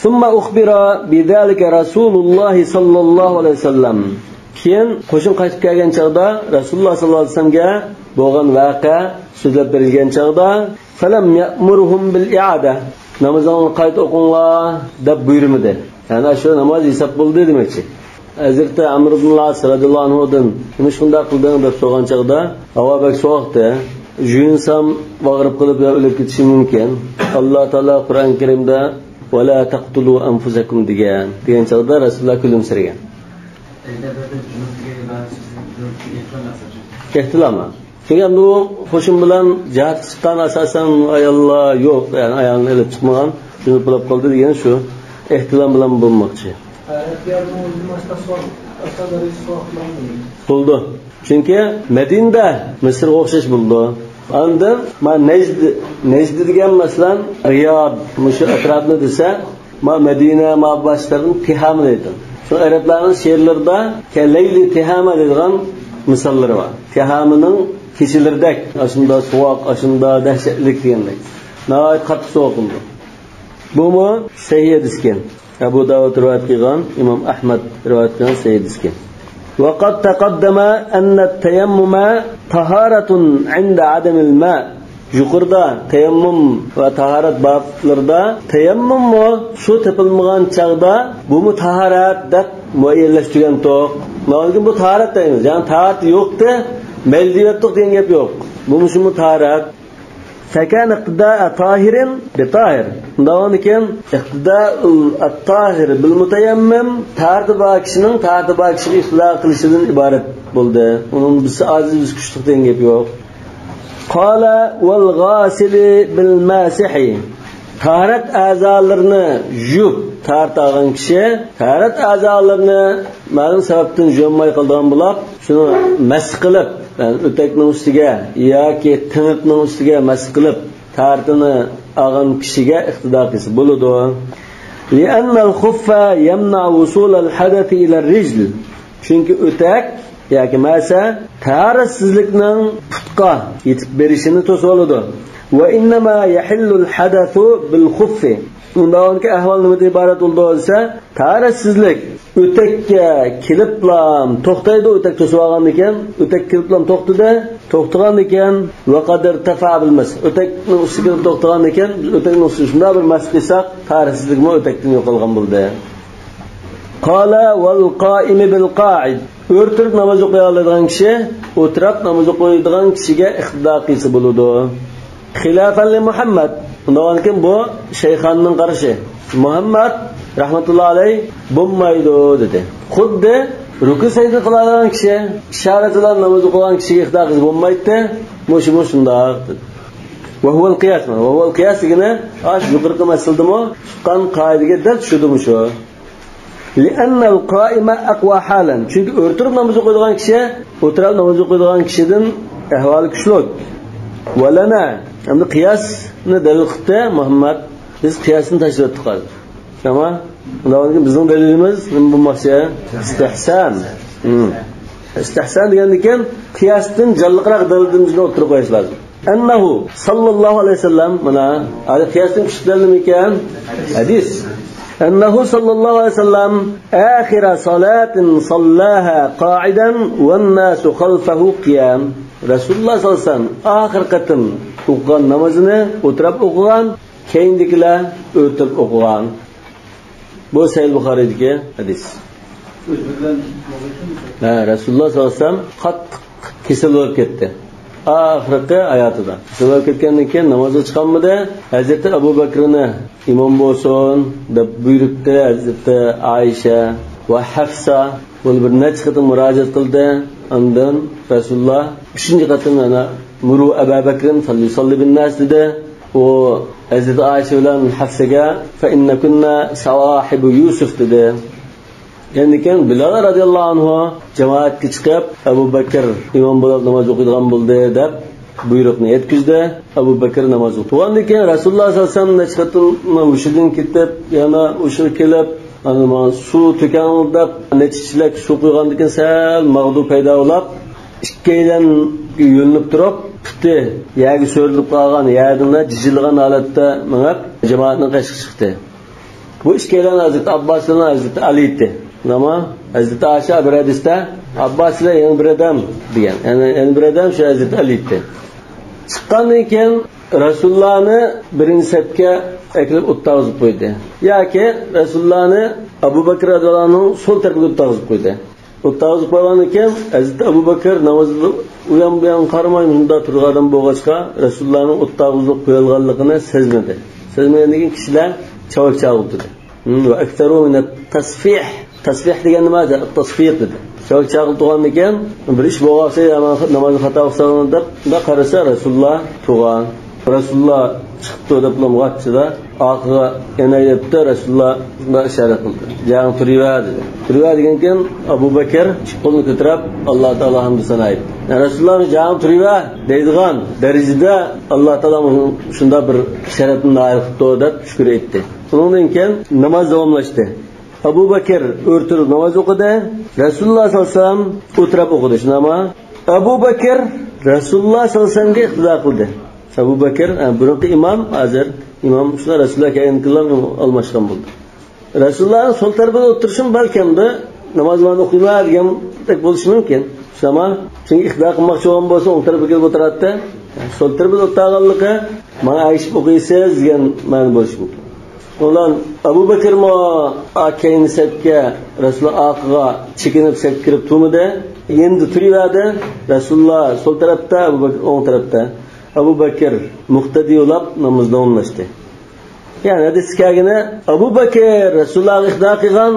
Summa ukhbira bidalika Rasululloh sallallohu alayhi vasallam. Keyin qo'shin qaytib kelgan chaqda Rasululloh sallallohu alayhi vasallamga bo'lgan voqea so'zlab berilgan chaqda falam ya'muruhum bil i'ada. Namozni qayta o'qinglar deb buyurmadi. Ya'ni shu namoz hisob bo'ldi demakchi. Hazrat Amr ibn al-As radhiyallohu anhudan nima shunday qilding deb so'ragan chaqda havo bak so'qdi. Junsam vag'rib qilib o'lib ketishi mumkin. Alloh taolo Qur'on Karimda va la taqtulu anfusakum degan chog'da Rasululloh kulimsiragan. Ehtiloma. Chunki bu qo'shin bilan jihad chiqqan asosan ayollar yo'q, ya'ni ayolni olib chiqmagan, shuni bo'lib qoldi degan shu. ehtilom bilan bo'lmoqchi. Bo'ldi. Chunki Madinada Misrga o'xshash bo'ldi. Andan men Najd degan masalan Riyod mushu atrofni desa, men Madina ma'bashlarning Tiham deydim. Shu arablarning she'rlarida Kalayli Tihama degan misollari bor. Tihamining kishilerdek, aslında soğuk, aslında dehşetlik degandek. Nəhayət qattiq soğuq bo'ldi. Bumi sahih hadisken. Abu Davud rivoyat qilgan, Imom Ahmad rivoyat qilgan sahih hadisken. وقد تقدم أن التيمم طهارة عند عدم الماء. Yuqorida tayammum va tahorat bablarida tayammum shu tepilmagan chaqda bu tahorat deb muayyanlashtirgan to'q. Lekin bu tahorat deymiz. Ya'ni tahorat yo'qda meldiyatliq degan gap yo'q. Bu shu tahorat. فكان اقتداء طاهر بطاهر. Davom ekan iqtida'ul-tahir bil mutayammim tartiba kishining tartiba kishiga ixtilo qilishidan iborat bo'ldi. Uning bizga aziz kuchli degan gap yo'q. Qala wal ghasil bil masihi. Taharat a'zolarini yuvib tartag'an kishi taharat a'zolarini ma'lum sababdan yuvmay qolgan bo'lib, shuni mas qilib, o'takning ustiga yoki tiniqning ustiga mas qilib tartini olgan kishiga iqtido qilsa bo'ladi. Li'anna al-khuffa yamna wusul al-hadath ila ar-rijl. Chunki o'tak yoki masa taharatsizlikning putqa yetib berishini to'soladi. Va innama yahillu al-hadathu bil-khuffi. Undagi ahvol nimadan iborat bo'lsa, taharatsizlik o'takka keliblam to'xtaydi, o'tak to'sib olgan ekan, o'tak keliblam to'xtagan ekan, va qadar tafa bilmas. O'takning ustiga to'xtagan ekan, o'takning ustiga shunday bir mas qilsak, taharatsizlikmi o'takdan yo'qolgan bo'ldi. Qala wal qa'im bil qa'id. O'rtirib namoz o'qiy oladigan kishi, o'tirib namoz o'qiydigan kishiga iqtido qilsa bo'ladi. Xilafan li Muhammad. Undan keyin bu shayxonning qarashi. Muhammad rahmatullohi alayhi bo'lmaydi dedi. Xuddi ruku sajda qiladigan kishi, ishorat bilan namoz o'qigan kishiga iqtido qilsa bo'lmaydi. Mushum shundoq dedi. Va huwa al-qiyas. Va huwa al-qiyas degani ash yuqorqi masaldimi? Chiqqan qoidaga dal tushudimi shu? Li'anna al-qa'ima aqwa halan. Chunki o'rtirib namoz o'qiydigan kishi, o'tirib namoz o'qiydigan kishidan ahvoli kuchli. Valana endi qiyosni dalil qildi Muhammad. Biz qiyosni tashlab chiqardik. Tamam? Undan bizning dalilimiz nima bo'lmoqchi? Istihson. Istihson degandan qiyosdan jalliqroq dalilimizni o'tirib qo'yish lozim. Annahu sallallohu alayhi vasallam mana hali qiyosdan kuchli dalil ekan hadis. أنه صلى الله عليه وسلم آخر صلاة صلاها قاعدا والناس خلفه قيام. رسول الله صلى الله عليه وسلم آخر قتم o'qigan namozini o'tirib o'qigan, keyingilar o'tib o'qigan. Bu Sahih Buxoriydagi hadis. Rasululloh sollallohu alayhi vasallam qattiq kesilib ketdi. Oxirgi hayotida. Kesilib ketgandan keyin namozga chiqqanmidi? Hazrat Abu Bakrni imom bo'lsin deb buyuribdi. Hazrat Aisha va Hafsa buni bir necha qatim murojaat qildi. Undan Rasululloh 3-qatim ana Muru Abu Bakrin salli bin nas dedi. O Hazrat Aisha bilan Hafsaga fa inna kunna sawahibu Yusuf dedi. Yani kan Bilal radhiyallohu anhu jamoatga chiqib Abu Bakr imom bo'lib namoz o'qiydigan bo'ldi deb buyruqni yetkazdi. Abu Bakr namoz o'qigandan keyin Rasululloh sollallohu alayhi vasallam nechqatim o'shidan ketib, yana o'sha kelib, ana suv to'kanib nechchilik suv quygandan keyin sal mag'dub paydo bo'lib, ikkidan yo'linib turib, puti yagi so'rilib qolgan, yagini jijilgan holatda mingab jamoatning qashqi chiqdi. Bu ikkidan Hazrat Abbos bilan Hazrat Ali edi. Nama Hazrat Aisha bir hadisda Abbos bilan yana bir odam degan. Yani bir odam shu Hazrat Ali edi. Chiqqandan keyin Rasulullohni birinchi safga aklib o'tqazib qo'ydi. Yoki Rasulullohni Abu Bakr radhiyallohu anhu so'l tarafiga o'tqazib qo'ydi. O'tqazib qo'ygandan keyin Hazrat Abu Bakr namozda uyan bilan qaramay bunda turgan bo'lg'achqa Rasulullohning o'tqazib qo'yilganligini sezmadi. Sezmagandan keyin kishilar chavak chaqirdi. Va aktharu min at-tasfih. Tasbih degan nima? Tasfiq dedi. Chavak chaqirib turgandan keyin bir ish bo'lsa, namozni xato qilsa deb qarasa Rasululloh turgan. Rasulullah chiqdi deb lamg'atchida oqiga enayibdi Rasulullah ishorat qildi. Jang turibadi. Turibadi degan Abu Bakr qo'lni ko'tarib Alloh taolo hamd sana aytdi. Rasulullah jang turibadi deydigan darajada Alloh taolo shunda bir ishoratni nail qildi deb shukr etdi. Undan keyin namoz davomlashdi. Abu Bakr o'rtirib namoz o'qidi. Rasulullah sollallohu alayhi vasallam o'tirib o'qidi. Shunama Abu Bakr Rasulullah sollallohu alayhi vasallamga iqtido qildi. Abu Bakr burungi imom, hozir imom shular Rasululloh kelgan kunlar almashgan bo'ldi. Rasulullohning sol tarafida o'tirishim balkimda namozlarni o'qiyman degan bo'lishi mumkin. Shama chunki iqtido qilmoqchi bo'lgan bo'lsa, o'ng tarafga kelib o'tiradi. Sol tarafida o'tirganligi mana ayishib o'qiysiz degan ma'no bo'lishi mumkin. Ulan Abu Bakr mo akayni sepga Rasululloh oqiga chekinib sep kirib turmadi. Endi turibadi. Rasululloh sol tarafda, Abu Bakr o'ng tarafda. Abu Bakr muqtadi bo'lib namoz davomlashdi. Ya'ni hadisdagina Abu Bakr Rasululloh iqtido qilgan,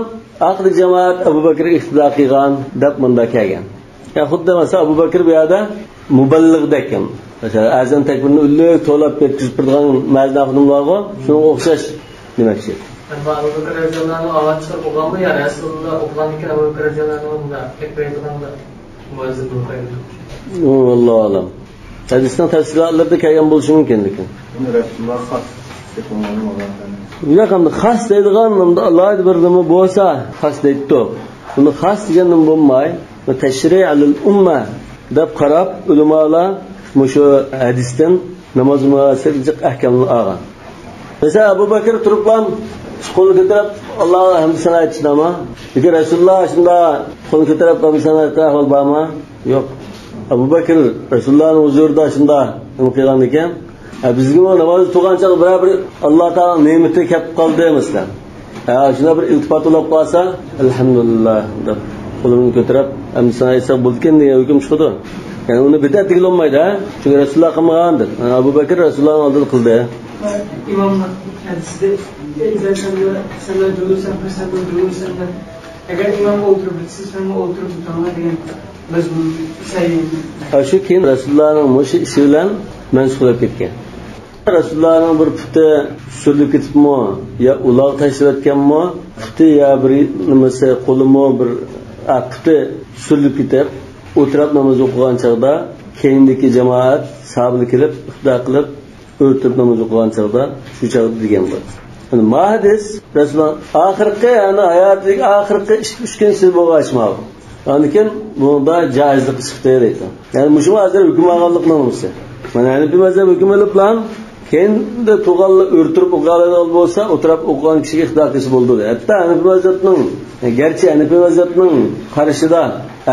aqli jamoat Abu Bakr iqtido qilgan deb bunda kelgan. Ya xuddi mesela Abu Bakr bu yerda muballig'dakan. Mesela azan takbirini ulug' to'lab ketkizib turgan ma'zafimlarga shunga o'xshash demoqchi. Abu Bakr radhiyallohu anhu ovoz chiqarib o'qiganmi? Ya Rasululloh o'qiganmikan Abu Bakr radhiyallohu anhu takbir aytganda muazzin bo'lgan. Allohu alam. Hadisning tafsirlarida kelgan bo'lishi mumkin lekin. Rasululloh xos deb o'ylagan. Bu yoqda xos deydigan namda Alloh bir nima bo'lsa xos deydi. Buni xos deganim bo'lmay, tashri' alil umma deb qarab ulamolar shu hadisdan namoz munosablik ahkamini olgan. Mesela Abu Bakr turibman qo'l ko'tarib Alloh hamd sana aytishdimi? Lekin Rasululloh shunda qo'l ko'tarib hamd sana aytgan bormi? Yo'q. Abu Bakr Rasulullohning huzurida shunda nima qilgan ekan? Bizga namoz o'qigancha bir Alloh taolo ne'mati kelib qoldi masalan. Shunda bir iltifot bo'lib qolsa, alhamdulillah deb qo'lini ko'tarib hamd sana aytsa bo'lgan degan hukm chiqdi. Yani uni bidat degan olmaydi, chunki Rasululloh qilmagandir. Abu Bakr Rasulullohning oldida qildi. İmamlar hadisde sen de durursan, fırsat durursan da eğer imam oturup sen oturup tutanlar diyen mezmun sayın. Şu keyin Rasulullahning mushi ishi bilan mansublanib ketgan. Rasulullahning bir puti surilib ketibmi, yo uloq tashlayotganmi, puti yo bir nimasi qo'limi bir puti surilib ketib, o'tirib namoz o'qigan chog'da keyindagi jamoat sabr qilib, iqtido qilib o'tirib namoz o'qigan chog'da shu chog'da degan bo'ldi. Yani hadis Rasululloh oxirgi, yani hayotidagi oxirgi 3 kun siz bo'lg'achmadi. Lekin bunda joizlik chiqdi deydi. Yani mushu hozir hukm olganlik nomasi. Mana Hanifi mazhab hukm olib bilan kendi tug'alli o'rtirib o'qigan bo'lsa, o'tirib o'qigan kishiga iqtido qilish bo'ldi. Hatto Hanifi mazhabning, garchi Hanifi mazhabning qarashida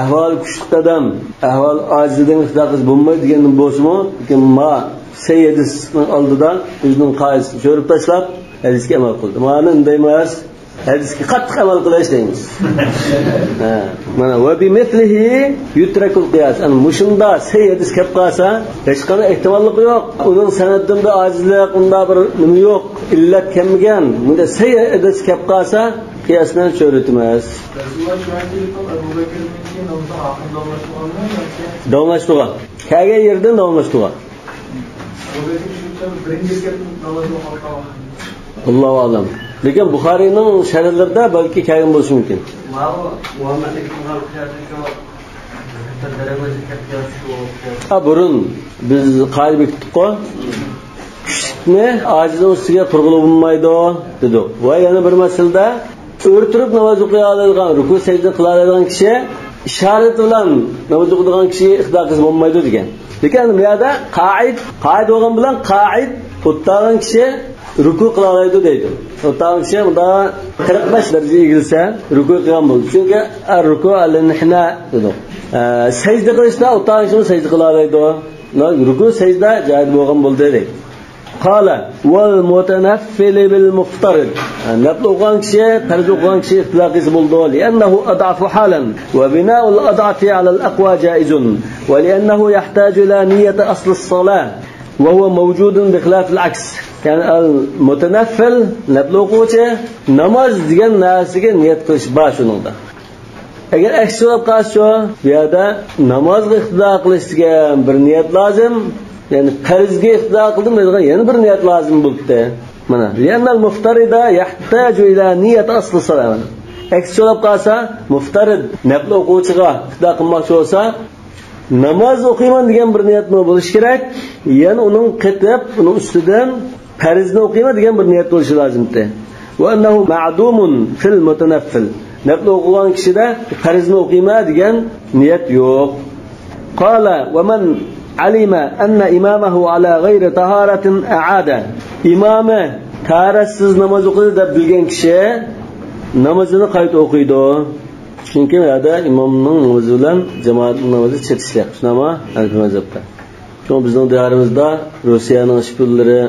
ahvol kuchlidan, ahvol ojizidan iqtido qilish bo'lmaydi degan bo'lsa-mu, lekin ma Seyyidisning oldida o'zining qoidasini ko'rib tashlab hadisga amal qildi. Mana unday emas, hadisga qattiq amal qilish deymiz. Mana va bi mithlihi yutrakul qiyas. Ana mushunda Seyyidis kelib qolsa, hech qanday ehtimollik yo'q. Uning sanadida ojizlik, unda bir nima yo'q, illat kelmagan. Bunda Seyyidis kelib qolsa, qiyasdan cho'ritmas. Davomlashtirgan. Kaga yerdan davomlashtirgan. Allohu alam. Lekin Buxoriyning sharhlarida balki kelgan bo'lishi mumkin. Burun biz qoida bekitdik-ku. Kuchni ojizning ustiga turg'ilib bo'lmaydi dedi. Va yana bir masalada o'rtirib namoz o'qiy oladigan, ruku sajda qila oladigan kishi ishorat bilan namoz o'qiydigan kishiga iqtido qilib bo'lmaydi degan. Lekin bu yerda qoid bo'lgan bilan qoid o'tgan kishi ruku qila oladi deydi. O'tgan kishi bunda 45 daraja egilsa ruku qilgan bo'ladi. Chunki ar-ruku al-inhina dedi. Sajda qilishda o'tgan kishi sajda qila oladi. Ruku sajda joiz bo'lgan bo'ldi deydi. Qala wal mutanaffil bil muftarid. Nafl o'qigan kishi, farz o'qigan kishi itlaqisi bo'ldi. Li'annahu ad'afu halan wa bina'u al-ad'afi 'ala al-aqwa jaizun wa li'annahu yahtaju ila niyyati asl as-salah wa huwa mawjudun bi khilaf al-aks. Yani al-mutanaffil nafl o'quvchi namoz degan narsaga niyat qilish bor shuningda. Agar aksi bo'lib qolsa, bu yerda namozga iqtido qilishga bir niyat lozim, ya'ni farzga iqtido qildim degan yana bir niyat lozim bo'libdi. Mana, li'annal muftarida yahtaju ila niyat asl salat. Aksi bo'lib qolsa, muftarid nafl o'quvchiga iqtido qilmoqchi bo'lsa, namoz o'qiyman degan bir niyat bo'lishi kerak. Yana uning qitib, uning ustidan farzni o'qiyman degan bir niyat bo'lishi lozimdi. Va annahu ma'dumun fil mutanaffil. Nafl o'qigan kishida farzni o'qiyman degan niyat yo'q. Qala va man alima anna imamahu ala g'ayri taharatin a'ada. Imami taharatsiz namoz o'qidi deb bilgan kishi namozini qayta o'qiydi. Chunki yerda imomning namozi bilan jamoatning namozi chetishliq. Shunami? Hanafi mazhabda. Chunki bizning diyorimizda Rossiyaning shpullari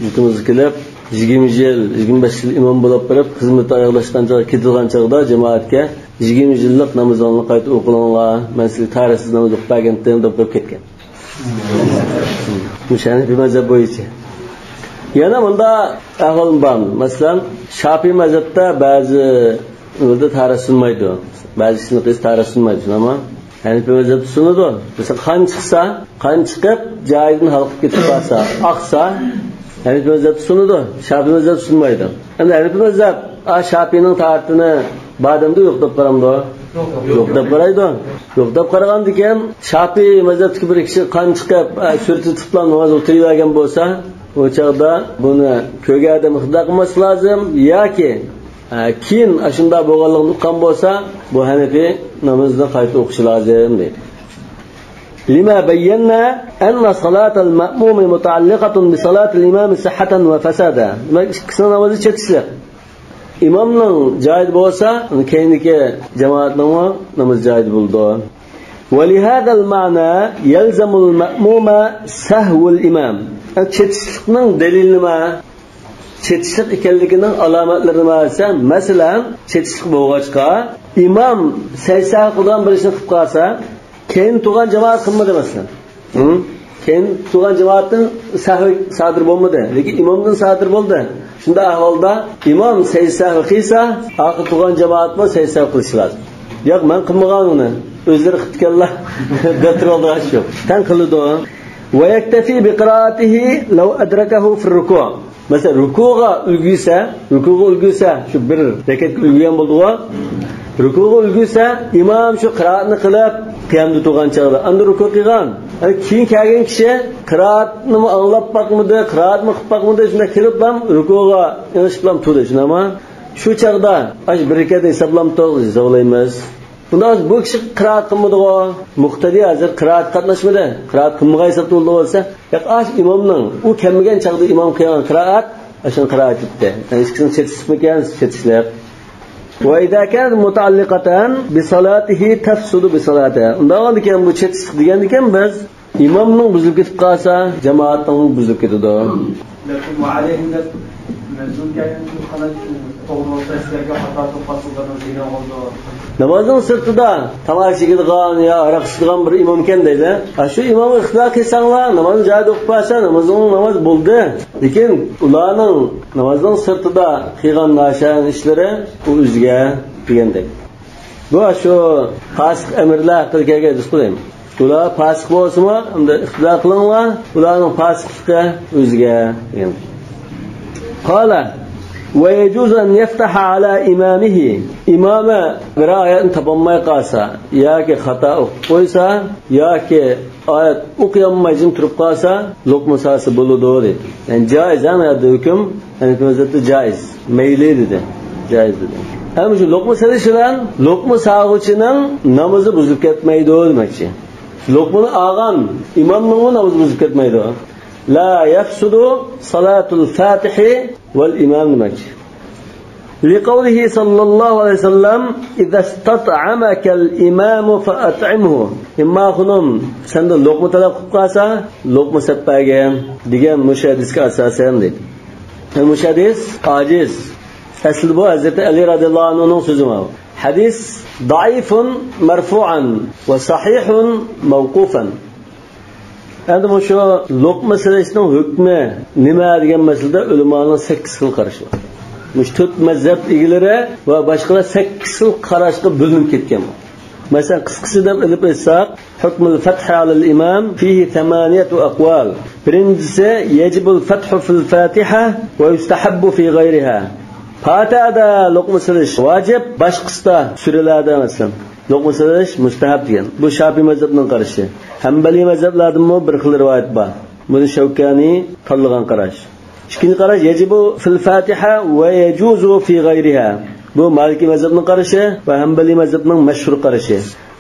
yurtimizga kelib 20 yil, 25 yil imom bo'lib turib, xizmat oyoqlashgan chog'da, ketilgan chog'da jamoatga 20 yillik namozlarni qayta o'qilinglar, men sizga tarixsiz namoz o'qib bergandim deb qo'yib ketgan. O'shani bir mazhab bo'yicha. Yana bunda ahvol bor. Masalan, Shafiy mazhabda ba'zi o'rda tarix sunmaydi. Ba'zisini qiz tarix sunmaydi, ama Hanifi mazhabda sunadi. Masalan, qan chiqib, joyidan halqib ketib qolsa, oqsa, Hanifi mazhabda sunadi. Shafiy mazhabda sunmaydi. Endi Hanifi mazhab Shafiyning tarixini badamda yo'q deb qaramdi. Yo'q deb qaraydi. Yo'q deb qaragandan keyin Shafiy mazhabdagi bir kishi qan chiqib, surti tutib namoz o'tirgan bo'lsa, o chaqda buni ko'ga adam ixtido qilmasi lozim yoki keyin shunda bo'lganligini uqqan bo'lsa, bu Hanifi namozni qayta o'qishi lozim deydi. Lima bayyana anna salat al-ma'mum muta'alliqatun bi salat al-imam sihhatan wa fasada. Ikkisi namozi chetishliq. Imomning joyida bo'lsa, keyingi jamoatning namoz joyida bo'ldi. ولهذا المعنى يلزم المأموم سهو الإمام. Chetishlikning dalili nima? Chetishlik ekanligining alomatlari nima desa, masalan, chetishlik bo'lg'achqa imom saysa qilgan bir ishni qilib qolsa, keyin turgan jamoat qilmadi masalan. Keyin turgan jamoatning sahvi sodir bo'lmadi, lekin imomning sodir bo'ldi. Shunda ahvolda imom saysa qilsa, oxir turgan jamoat bu saysa qilishi lozim. Yo'q, men qilmagan uni. O'zlari qilganlar gatiroldilar shu. Tan qildi. ويكتفي بقراءته لو أدركه في الركوع. مثلا ركوعه ulguysa shu bir rakat ulgugan bo'ldi-ku. Rukuga ulguysa imom shu qiroatni qilib qiyamda turgan chog'da endi ruku qilgan. Keyin kelgan kishi qiroatni anglab boqmadi, qiroatni qilib boqmadi, shunda kelib ham rukuga inishib turdi. Shunami? Shu chog'da bir rakat hisoblam to'g'ri hisoblaymiz. Bunda bu kishi qiroat qilmadi-ku, muqtadi hozir qiroat qatnashmadi. Qiroat qilmagan hisobda bo'lsa, yo'q, imomning u kelmagan chog'da imom qilgan qiroat, ashun qiroat etdi. Hech kim chetishmagan, chetishlar. Va idza kan mutaalliqatan bi salatihi tafsudu bi salatihi. Undan keyin bu chetishlik degan ekan biz imomning buzilib ketib qolsa, jamoatning buzilib ketadi. Lekin muallimda mazmun kelgan qanday to'g'ri taslarga xato to'qasilgan degan oldu. Namozning sirtida tomosha qilgan yo aroq ichgan bir imom ekan deydi. Shu imomga ixtiyo qilsanglar, namozni joyida o'qib qo'ysa, namoz bo'ldi. Lekin ularning namozning sirtida qilgan nashan ishlari u o'ziga degandek. Bu shu fasq amirlar qilgaga disqo'yim. Ular fasq bo'lsa-mu, unda ixtiyo qilinglar, ularning fasqligi o'ziga degan. Qala ويجوز أن يفتح على إمامه إمام براءة تبمي قاسا ياك خطأ قويسا ياك آيات أقيم مجم ترب قاسا لقم ساس بلو دوري يعني جائز أنا أدوكم يعني كمزت جائز ميلي ده جائز ده أما شو لقم سرشلان لقم ساغوچنن نماز بزرگ etmeydi demekçi. Lokmanı ağan imamın namazı bozuk etmeydi. La yafsudu salatul fatihi vel imam demekçi. لقوله صلى الله عليه وسلم إذا استطعمك الإمام فأطعمه. إما خنم سند لقمة talab qilib qolsa, loqma seppaga degan mushadisga asosan dedi. Mushadis aciz. Asli bu Hazreti Ali radhiyallohu anhuning so'zi bu. Hadis da'ifun marfu'an va sahihun mawqufan. Endi bu shu loqma silashning hukmi nima degan masalada ulamoning 8 xil qarashi bor. Mush 4 mazhab egilari va boshqalar 8 xil qarashga bo'linib ketgan. Mesela kıskısı da ilip etsek, hükmül fethü alel imam fihi 8 akval. Birincisi, yecibul fethu fil fatiha ve yustahabbu fi gayriha. Fatiha'da lokma silish vacip, başkasında sürelerde mesela. Lokma silish mustahab diyen. Bu Şafii mezhebinin karışı. Hanbali mezheplerden mi bir xil rivayet var. Bunu Şevkani tanıgan qarash. İkinci qarash yecibu fil fatiha ve yecuzu fi gayriha. Bu Maliki mezhebinin qarışı ve Hanbali mezhebinin meşhur qarışı.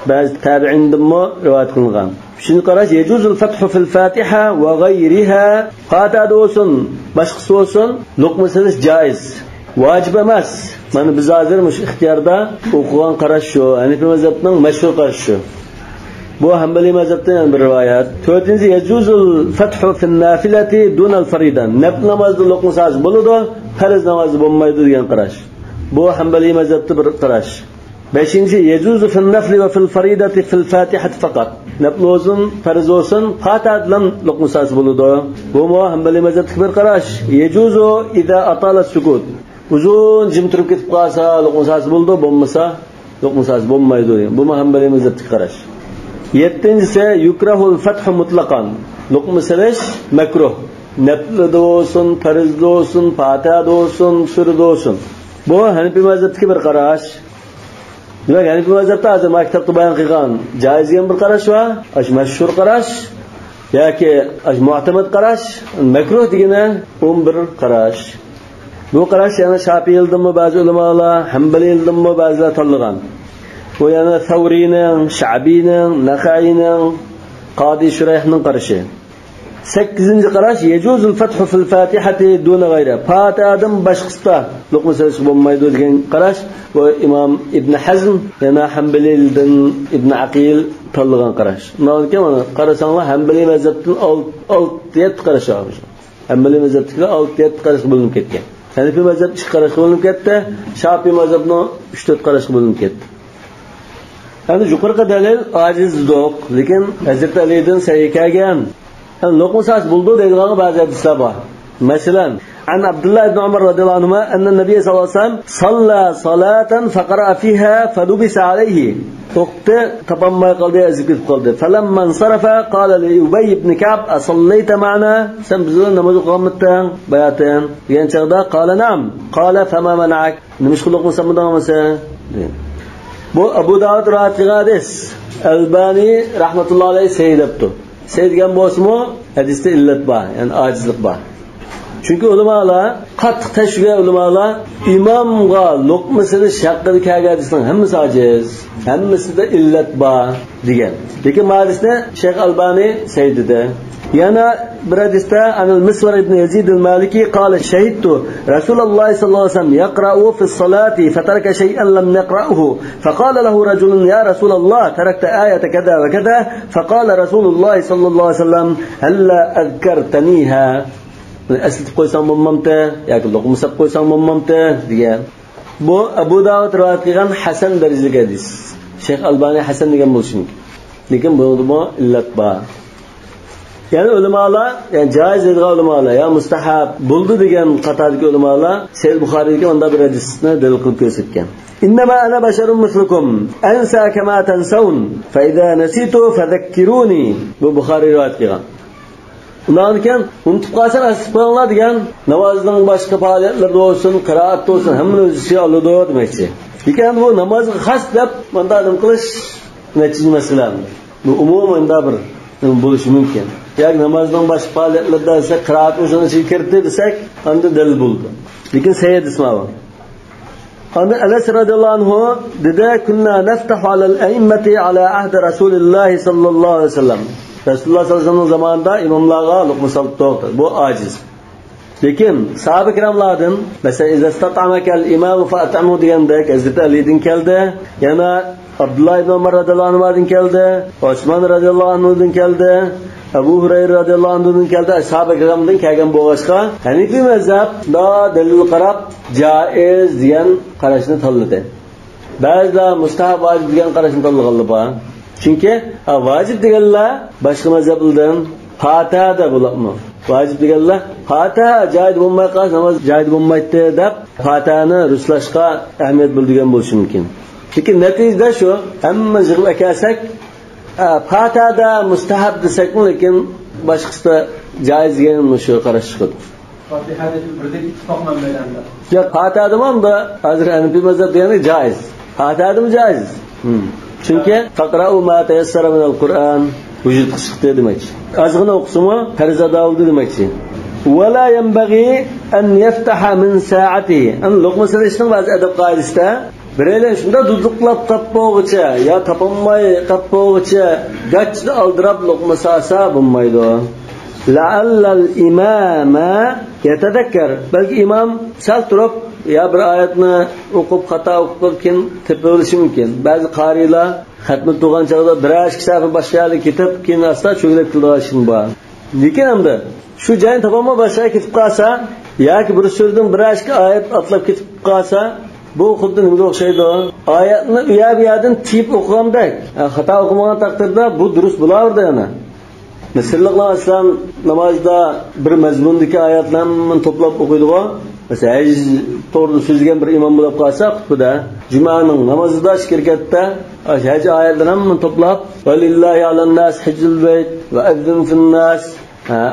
Bazı tabi'inden mi rivayet kılıngan. Üçüncü qarash yecuzul fethu fil fatiha ve gayriha. Fatiha'da olsun, başkası olsun, lokma silish caiz. Vacip emas. Mana biz hozirmish ixtiyorda o'qigan qarash shu. Hanifi mezhebinin meşhur qarashi shu. Bu Hanbali mezhebten bir rivayet. Dördüncü yecuzul fethu fil nafilati dunal faridan. Nafil namazda lokma silish bo'ladi, farz namazda bo'lmaydi degan qarash. Bu Hanbali mezhebte bir qarash. Beşinci yecuzu fil nafli ve fil faridati fil fatihati fakat. Nafil olsun, farz olsun, Fatiha bilan lokma silish bo'ladi. Bu Hanbali mezhebte bir qarash. Yecuzu iza atala sukut. Uzun jim turib ketib qolsa lokma silish bo'ladi, bo'lmasa lokma silish bo'lmaydi. Bu Hanbali mezhebte qarash. Yettincisi yukrahul fethu mutlaqan. Lokma silish makruh. Nafilda olsun, farzda olsun, Fatiha'da olsun, surada olsun. Bu Hanifi mezhebteki bir qarash. Demek Hanifi mezhebte hozir maktabda bayon qilgan jaiz degan bir qarash va ash mashhur qarash yoki ash mu'tamad qarash, makruh degani 11 qarash. Bu qarash yana Şafii ilmida ba'zi ulamolar, Hanbali ilmida ba'zilar tanlagan. Bu yana Savrining, Sha'bining, Naxaining, Qadi Shurayhning qarashi. 8. qarash yecuzul fethu fil fatihati duna gayri. Fatiha'dan başqasida lokma silish bo'lmaydi degan qarash va İmam İbn Hazm yana Hanbali'dan İbn Aqil tanlagan qarash. Mana mana qarasanglar Hanbali mazhabdan 6-7 qarash bor. Hanbali mazhabdagilar 6-7 qarash bo'linib ketgan. Hanifi mazhab 2 qarash bo'linib ketdi, Şafii mazhabning 3-4 qarash bo'linib ketdi. Yani yuqorqi dalil ojizdir, lekin Hazrat Alidan sahih kelgan. Lokma silish bo'ldi deydigan ba'zi hadislar bor. Masalan, an Abdullah ibn Umar radhiyallohu anhu anna Nabiy sallallohu alayhi vasallam salla salatan faqara fiha falubisa alayhi. To'xta topolmay qoldi, zikr qildi. Falamman sarafa qala li Ubay ibn Ka'b asallayta ma'ana? Sen bizning namoz o'qiganmisan, bayatan. Degan chaqda qala na'am. Qala fama mana'ak? Nima qilib o'qisamidamasa? Bu Abu Dawud rivoyat qilgan hadis. Albani rahmatullohi alayhi sahih debdi. Sevdigan bo'lsa-mu, hadisda illat bor, ya'ni ojizlik bor. Chunki ulamolar, qattiq tashviga ulamolar imomga lokma silish haqida kelgan hadisning hammasi ojiz, hammasida illat bor degan. Lekin hadisni Shayx Albani saydida. Yana bir hadisda Anil Miswar ibn Yazid al-Maliki qala shahidtu Rasululloh sallallohu alayhi vasallam yaqra'u fi as-salati fataraka shay'an lam yaqra'uhu faqala lahu rajulun ya Rasulullah tarakta ayata kada wa kada faqala Rasululloh sallallohu alayhi vasallam halla azkartaniha. Asli qo'ysam bo'lmamta yoki lokma sab qo'ysam bo'lmamta degan. Bu Abu Dawud rivoyat qilgan hasan darajadagi hadis. Shayx Albani hasan degan bo'lishi mumkin. Lekin bunda illat bor. Yani ulamolar, yani jaiz dedigan ulamolar, ya mustahab bo'ldi degan qatordagi ulamolar Sahih Buxoriyga unda bir hadisni dalil qilib ko'rsatgan. Innama ana basharun mislukum ansa kama tansawun fa idza nasitu fadhakkiruni. Bu Buxoriy rivoyat qilgan. Undan keyin unutib qolsan asbonlar degan namozning boshqa faoliyatlarda bo'lsin, qiroatda bo'lsin, hamma o'zicha oladi demoqchi. Lekin bu namozga xos deb bunday nima qilish natija masala. Bu umuman bir bo'lishi mumkin. Yani namazdan başka faaliyetlerde ise kıraat ucuna çekirdi desek anda delil buldu. Lekin seyyid ismi var. Anda Enes radıyallahu anhu dedi kunna neftahu alel e'immeti ala ahdi Resulullah sallallahu aleyhi ve sellem. Resulullah sallallahu aleyhi ve sellem zamanında imamlarga lokma salıp doğdu. Bu aciz. Lekin sahabe kiramlardan mesela izastat'amakel imamu fa'at'amu diyendek Hazreti Ali'den keldi. Yana Abdullah ibn Umar radıyallahu anhu'dan keldi. Osman radıyallahu anhu'dan geldi. Abu Hurayra radıyallahu anhu'dan geldi. Ashab-ı kiramdan kelgan bo'lg'achqa Hanifi mazhab da dalil qarab jaiz degan qarashni tanladi. Ba'zilar mustahab vojib degan qarashni tanlaganlar bor. Chunki vojib deganlar boshqa mazhablardan Fatihada bo'ladi. Vojib deganlar Fatiha joyida bo'lmay qolsa namoz joyida bo'lmaydi deb Fatihani ruslashga ahamiyat bildigan bo'lishi mumkin. Lekin natijada shu, hamma yig'ib akasak, Fatihada mustahab desakmi, lekin boshqasida joiz degan shu qarash chiqadi. Fatihada birdek ittifoq manbalarida. Yo'q, Fatihada hamda hozir Hanafi mazhab degani joiz. Fatihada joiz. Chunki faqra'u ma tayassara minal Qur'an vujud chiqdi demakchi. Ozgina o'qisimi farzada oldi demakchi. Wala yanbaghi an yaftaha min sa'atihi. An luqma silishning ba'zi adab qoidasida biraylar shunda duduqlab tappo'g'icha yo topolmay tappo'g'icha gachni oldirab luqma sasa bo'lmaydi. La'allal imama yatadakkar. Balki imam sal turib ya bir oyatni o'qib xato o'qib keyin tepilishi mumkin. Ba'zi qarilar xatmi to'g'an chog'da bir-ikki safa boshqa yerga ketib, keyin asta cho'g'ilib qilishim bor. Lekin hamda shu joyni topolmay boshqa ketib qolsa yoki bir so'zdan bir-ikki oyat atlab ketib qolsa, bu xuddi nimga o'xshaydi? Oyatni u yerdan tip o'qigandek. Xato o'qimagan taqdirda bu durust bo'lardi yana. Misrliklar aslan namozda bir mazmundagi oyatlarni to'plab o'qiydi-ku. Masalan, haj to'g'ri so'zlagan bir imom bo'lib qolsa, xutbada jumaning namozida shirkatda haj oyatlarini to'plab, "Valillahi alan-nas hajjul bayt va azzin fin-nas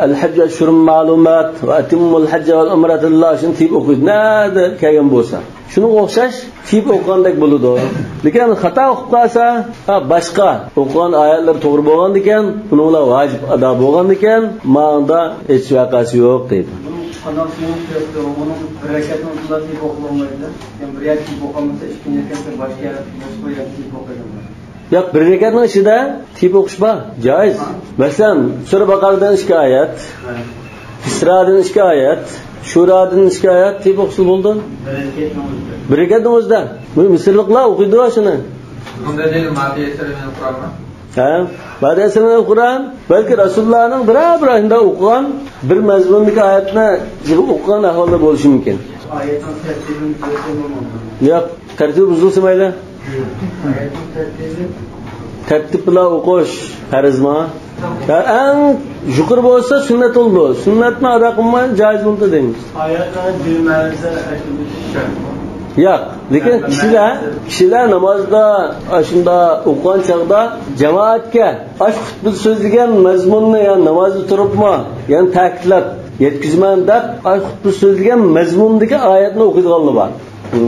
al-hajj ashhurun ma'lumat va atimmul hajj wal umrata lillahi" shuni tib o'qiydi. Nada kelgan bo'lsa, shuni o'xshash tib o'qigandek bo'ladi. Lekin xato o'qib qolsa, boshqa o'qigan oyatlar to'g'ri bo'lgan ekan, buninglar vojib ado bo'lgan ekan, ma'noda hech vaqasi yo'q deydi. Qanday so'zda o'g'lim bir rakatni o'qib o'qilmaydi. Yani bir rakatni o'qamasa, ikkinchi rakatni boshqa rakatni o'qiydi. Yo'q, bir rakatning ichida tib o'qish bor, joiz. Masalan, Sura Baqaradan 2 oyat, Isrodan 2 oyat, Shuradan 2 oyat tib o'qisa bo'ldi. Bir rakatning o'zida. Bu misrliklar o'qiydi shuni. Bunda deyil Madiyasirning Qur'oni. Madiyasirning Qur'on, balki Rasulullohning bir-birinda o'qigan bir mazmundagi oyatni yig'ib o'qigan ahvolda bo'lishi mumkin. Oyatning tartibini tushunmayman. Yo'q, tartib buzilsa mayli. Oyatning tartibi Tartib bilan o'qish farzmi? Eng yuqori bo'lsa sunnat bo'ldi. Sunnatni ado qilmay joiz bo'ldi deymiz. oyatlarni bilmasa aytib Yo'q, lekin kishilar namozda shunda o'qigan chog'da jamoatga xutba so'zlagan mazmunni, ya'ni namozda turibmi, ya'ni ta'kidlab yetkazman deb xutba so'zlagan mazmundagi oyatni o'qiydiganlar bor.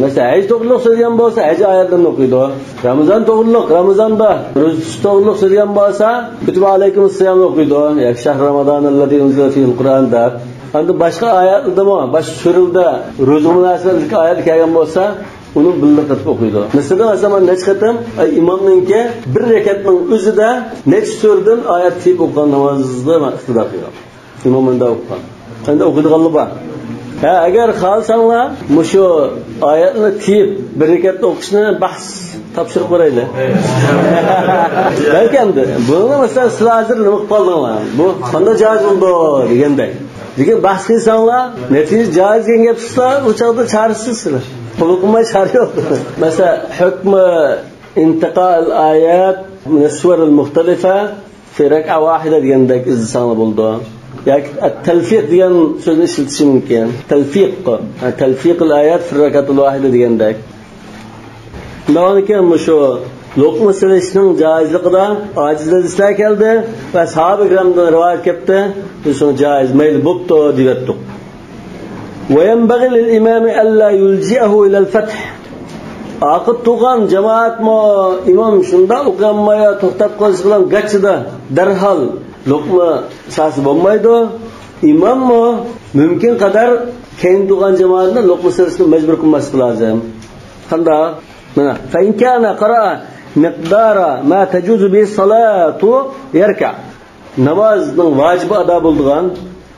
Masalan, haj to'g'riliq so'zlagan bo'lsa, haj oyatlarini o'qiydi. Ramazon to'g'riliq, Ramazonda ro'za to'g'riliq so'zlagan bo'lsa, kutiba alaykumus siyomni o'qiydi. Yoki shahr Ramazonallati unzila fihil Qur'on deb. Endi boshqa oyatlarda, boshqa surada ro'za munosabatli oyat kelgan bo'lsa, uni birlatib o'qiydi. Masalan, asaman nechqatim imomninki bir rakatning o'zida nech surdan oyat tib o'qigan namozda iqtido qilgan. Imomda o'qigan. Endi o'qiydiganlar bor. Agar xohlasanglar, mushu oyatni tib bir rakatda o'qishni bahs topshirib qo'yaylik. Balki endi buni masalan siz hozir nima qilib qoldinglar? Bu qanday joiz bo'ldi deganday. Lekin bahs qilsanglar, natija joiz degan gap chiqsa, u chog'da charisizlar. Qabul qilmay chari yo'q. Masalan, hukmi intiqal oyat min as-suwar al-mukhtalifa fi rak'a wahida degandek izsanglar bo'ldi. yoki at-talfiq degan so'zni ishlatishi mumkin. Talfiq al-oyat fi rakat al-wahida degandek. Lekin shu luqma silishning joizligida ojizlar keldi va sahoba ikramdan rivoyat keldi. Shu joiz, mayli bo'pti deyapti. Wa yanbaghi lil-imam alla yulji'ahu ila al-fath. Aqib tuğan cemaat mo imam shunda o'qiganmaya to'xtab qolish bilan gachida darhol luqma sasi bo'lmaydi. Imam mo mumkin qadar keyin tuğan cemaatni luqma silishni majbur qilmaslik lozim. Qanday? Mana fa in kana qara'a miqdara ma tajuzu bi salatu yarka. Namozning vojibi ado bo'lgan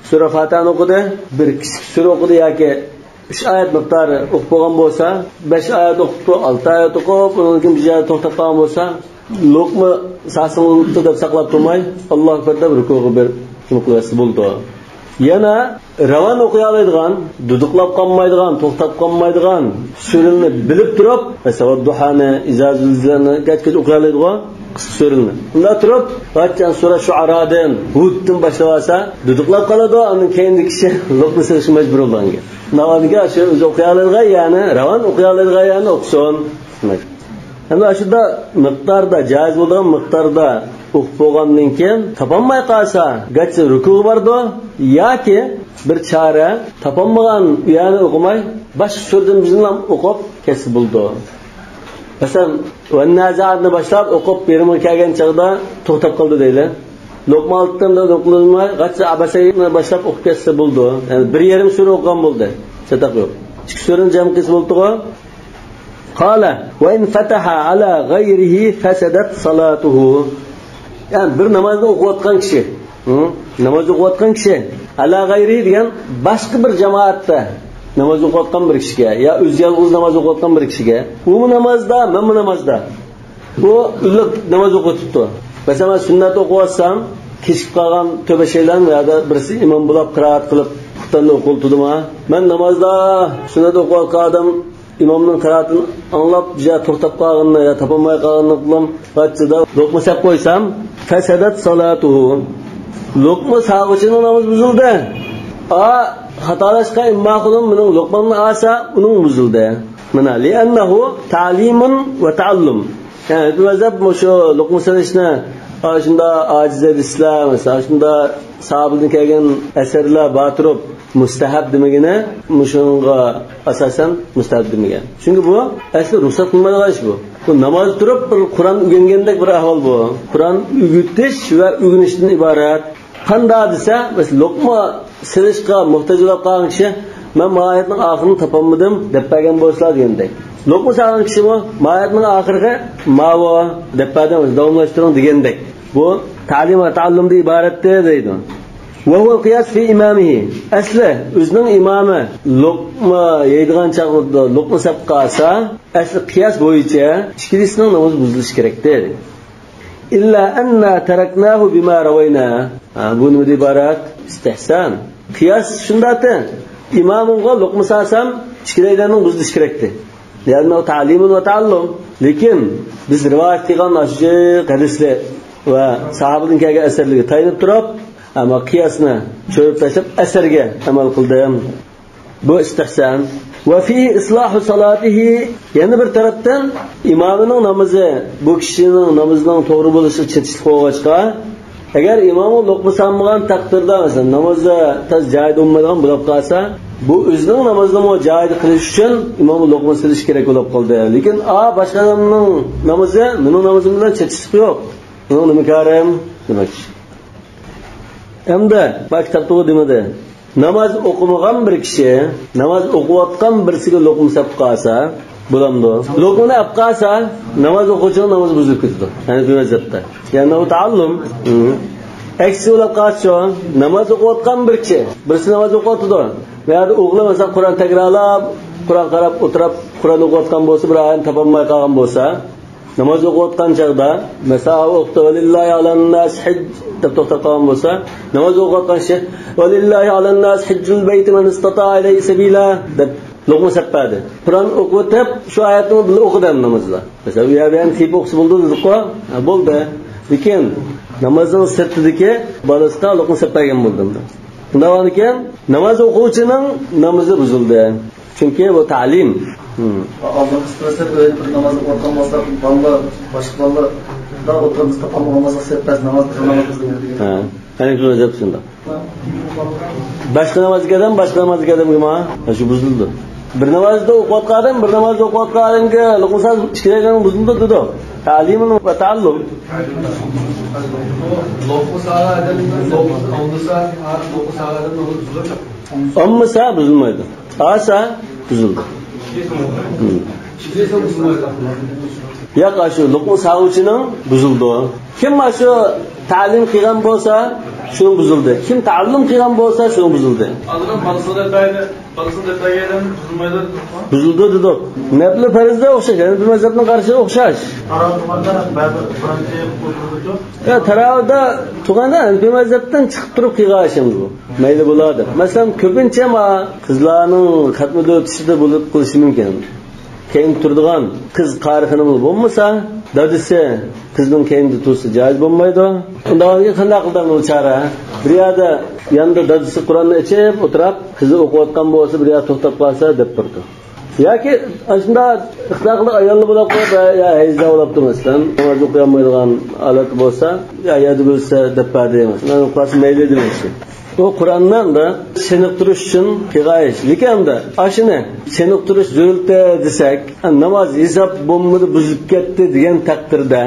sura Fatihani o'qidi, bir kichik sura o'qidi yoki 3 oyat miqdori o'qib bo'lgan bo'lsa, 5 oyat o'qib, 6 oyat o'qib, undan keyin bir joyda to'xtab qolgan bo'lsa, luqma sasini deb saqlab turmay, Alloh akbar deb rukuga bir qilyapti bo'ldi. Yana ravon o'qiy oladigan, duduqlab qolmaydigan, to'xtab qolmaydigan surani bilib turib, masalan, duhani, izazulzani qatqiq o'qiy oladigan surani. Unda turib, ba'zan sura Shu'aradan, Huddan boshlab olsa, duduqlab qoladi, undan keyingi kishi luqma silishga majbur bo'lgan. Navaniga shu o'zi o'qiy oladigan, ya'ni ravon o'qiy oladigan, ya'ni o'qsin. Endi shunda miqdorda joiz bo'lgan miqdorda o'qib bo'lgandan keyin topolmay qolsa, garchi ruku bordi yoki bir chora topolmagan uyani o'qimay boshqa so'rdan bizdan o'qib kesib bo'ldi. Masalan, Van-Nazi'atni boshlab o'qib berimga kelgan chaqda to'xtab qoldi deylar. Luqma oltida o'qilmay, garchi Abasayni boshlab o'qib kessa bo'ldi. Ya'ni 1,5 sura o'qigan bo'ldi. Chetaq yo'q. 2 surani jam qilsa bo'ldi-ku. Qala va in fataha ala ghayrihi fasadat salatuhu. Yani bir namozni o'qiyotgan kishi, namoz o'qiyotgan kishi ala g'ayri degan boshqa bir jamoatda namoz o'qiyotgan bir kishiga, yo o'zi yolg'iz namoz o'qiyotgan bir kishiga, u namozda, men bu namozda, bu ular namoz o'qiyotibdi. Masalan, sunnat o'qiyotsam, kechib qolgan to'bashaylar yo'da birisi imom bo'lib qiroat qilib, xutbani o'qiltidimi? Men namozda sunnat o'qiyotgan odam imomning qiroatini anglab, juda to'xtab qolganini yo topolmay qolganini qilib, vaqtida luqma sab qo'ysam, fasadat salatuhu. Luqma sağıçının namaz buzuldu. Xatolashqa immoqulum mening luqmamni olsa, uning buzuldi. Mana li'annahu ta'limun va ta'allum. Yani mazhab shu luqma sanishni shunda ojiz islam, masalan shunda sahobadan kelgan asarlar batirib mustahab demagina, shunga asosan mustahab demagan. Chunki bu asli ruxsat qilinmagan ish bu. Bu namoz turib bir Qur'on o'rgangandek bir ahvol bu. Qur'on o'gitish va o'rganishdan iborat. Qanday desa, masalan, luqma silishga muhtoj bo'lib qolgan kishi, men oyatning oxirini topolmadim deb bergan bo'lsa degandek. Luqma salgan kishi bu oyatning oxiriga mavo deb bergan, davomlashtiring degandek. Bu ta'lim va ta'allumda iboratdir deydi. Va huwa qiyas fi imamihi. Asli o'zining imami luqma yeydigan chaqda luqma sab qolsa, asli qiyas bo'yicha ikkilisining namozi buzilishi kerak deydi. İlla anna taraknahu bima rawayna. Bu nima iborat? İstihsan. Qiyas shundati. Imomga luqma salsam, ikkilaylarning buzilishi kerakdi. Ya'ni ta'limun va ta'allum. Lekin biz rivoyat qilgan shu hadislar va sahobadan kelgan asarlarga tayinib turib, ammo qiyosni cho'rib tashlab asarga amal qildim. Bu istihsan. Va fi islahu salatihi, yana bir tarafdan imomining namozi, bu kishining namozining to'g'ri bo'lishi chetishlik qo'yg'achqa, agar imomi luqma sanmagan taqdirda masalan namozda tez joyida bo'lmagan bo'lib qolsa, bu o'zining namozini joyida qilish uchun imomi luqma silish kerak bo'lib qoldi. Lekin boshqa odamning namozi mening namozim bilan chetishlik yo'q. Buni nima ko'ram demak. Endi maktabda demadi. Namoz o'qimagan bir kishi, namoz o'qiyotgan birisiga luqma sab qolsa, bo'lamdi. Luqmani olib qolsa, namoz o'quvchining namozi buzilib ketadi. Ya'ni bu mazhabda. Ya'ni u ta'allum. Aksi bo'lib qolsa, namoz o'qiyotgan bir kishi, birisi namoz o'qiyotdi. Va o'g'li masalan Qur'on takrorlab, Qur'on qarab o'tirib, Qur'on o'qiyotgan bo'lsa, bir oyat topolmay qolgan bo'lsa, namoz o'qiyotgan chaqda, masalan, "Valillahi alan-nas hajj" deb to'xtab qolgan bo'lsa, namoz o'qiyotgan kishi "Valillahi alan-nas hajjul bayti man istata'a ilayhi sabila" deb luqma sapadi. Qur'on o'qib, shu oyatni bilan o'qidim namozda. Masalan, u yerda ham tip o'qisa bo'ldi dedi-ku, bo'ldi. Lekin namozning sirtidagi bolasida luqma sapagan bo'ldim. Undan keyin namoz o'quvchining namozi buzildi. Chunki bu ta'lim. Alloh istasar bir namoz o'qigan bo'lsa, bolalar boshqa bolalar da o'tirib topolmagan seppas namoz qilmaydi. Ha, ana shu nazar shunda. Boshqa namozgadan boshqa namozgadan nima? Shu buzildi. Bir namozda o'qiyotgan, bir namozda o'qiyotganga luqma ikkilagan buzildi dedi. Ta'lim va ta'allum. Luqma sa'adan luqma sa'adan buzildi. Amma sa buzilmaydi. Asa buzildi. Yo'q, shu luqma sa'uchining buzildi. Kim shu ta'lim qilgan bo'lsa, shuni buzildi. Kim ta'allum qilgan bo'lsa, shuni buzildi. Aldan balsada tayyadan buzilmaydi. Buzildi dedi. Nafli farzga o'xshash, ya'ni bir mazhabning qarshiga o'xshash. Tarovihda ba'zi birinchi qo'shildi-ku. Ya tarovihda tug'anda bir mazhabdan chiqib turib qilganishim bu. Mayli bo'ladi. Masalan, ko'pincha qizlarning xatmida o'tishida bo'lib qilishi mumkin. Keyin turadigan qiz qarixini bo'lmasa, dadisi qizning keyinda tursa joiz bo'lmaydi. Undan qanday qildim bu chora? Bir yerda yanda dadisi Qur'onni ichib o'tirib, qizi o'qiyotgan bo'lsa, bir yerda to'xtab qolsa deb turdi. yoki shunda ixtiloqli ayolni bo'lib qo'yib ya hayzda bo'libdi masalan namoz o'qiy olmaydigan holat bo'lsa ayadi bo'lsa deb deymiz mana qilsa mayli deymiz. Bu Qur'ondan da chiniqtirish uchun qilgayish. Lekanda ashini chiniqtirish zo'rta desak, namoz hisob bo'lmadi buzib ketdi degan taqdirda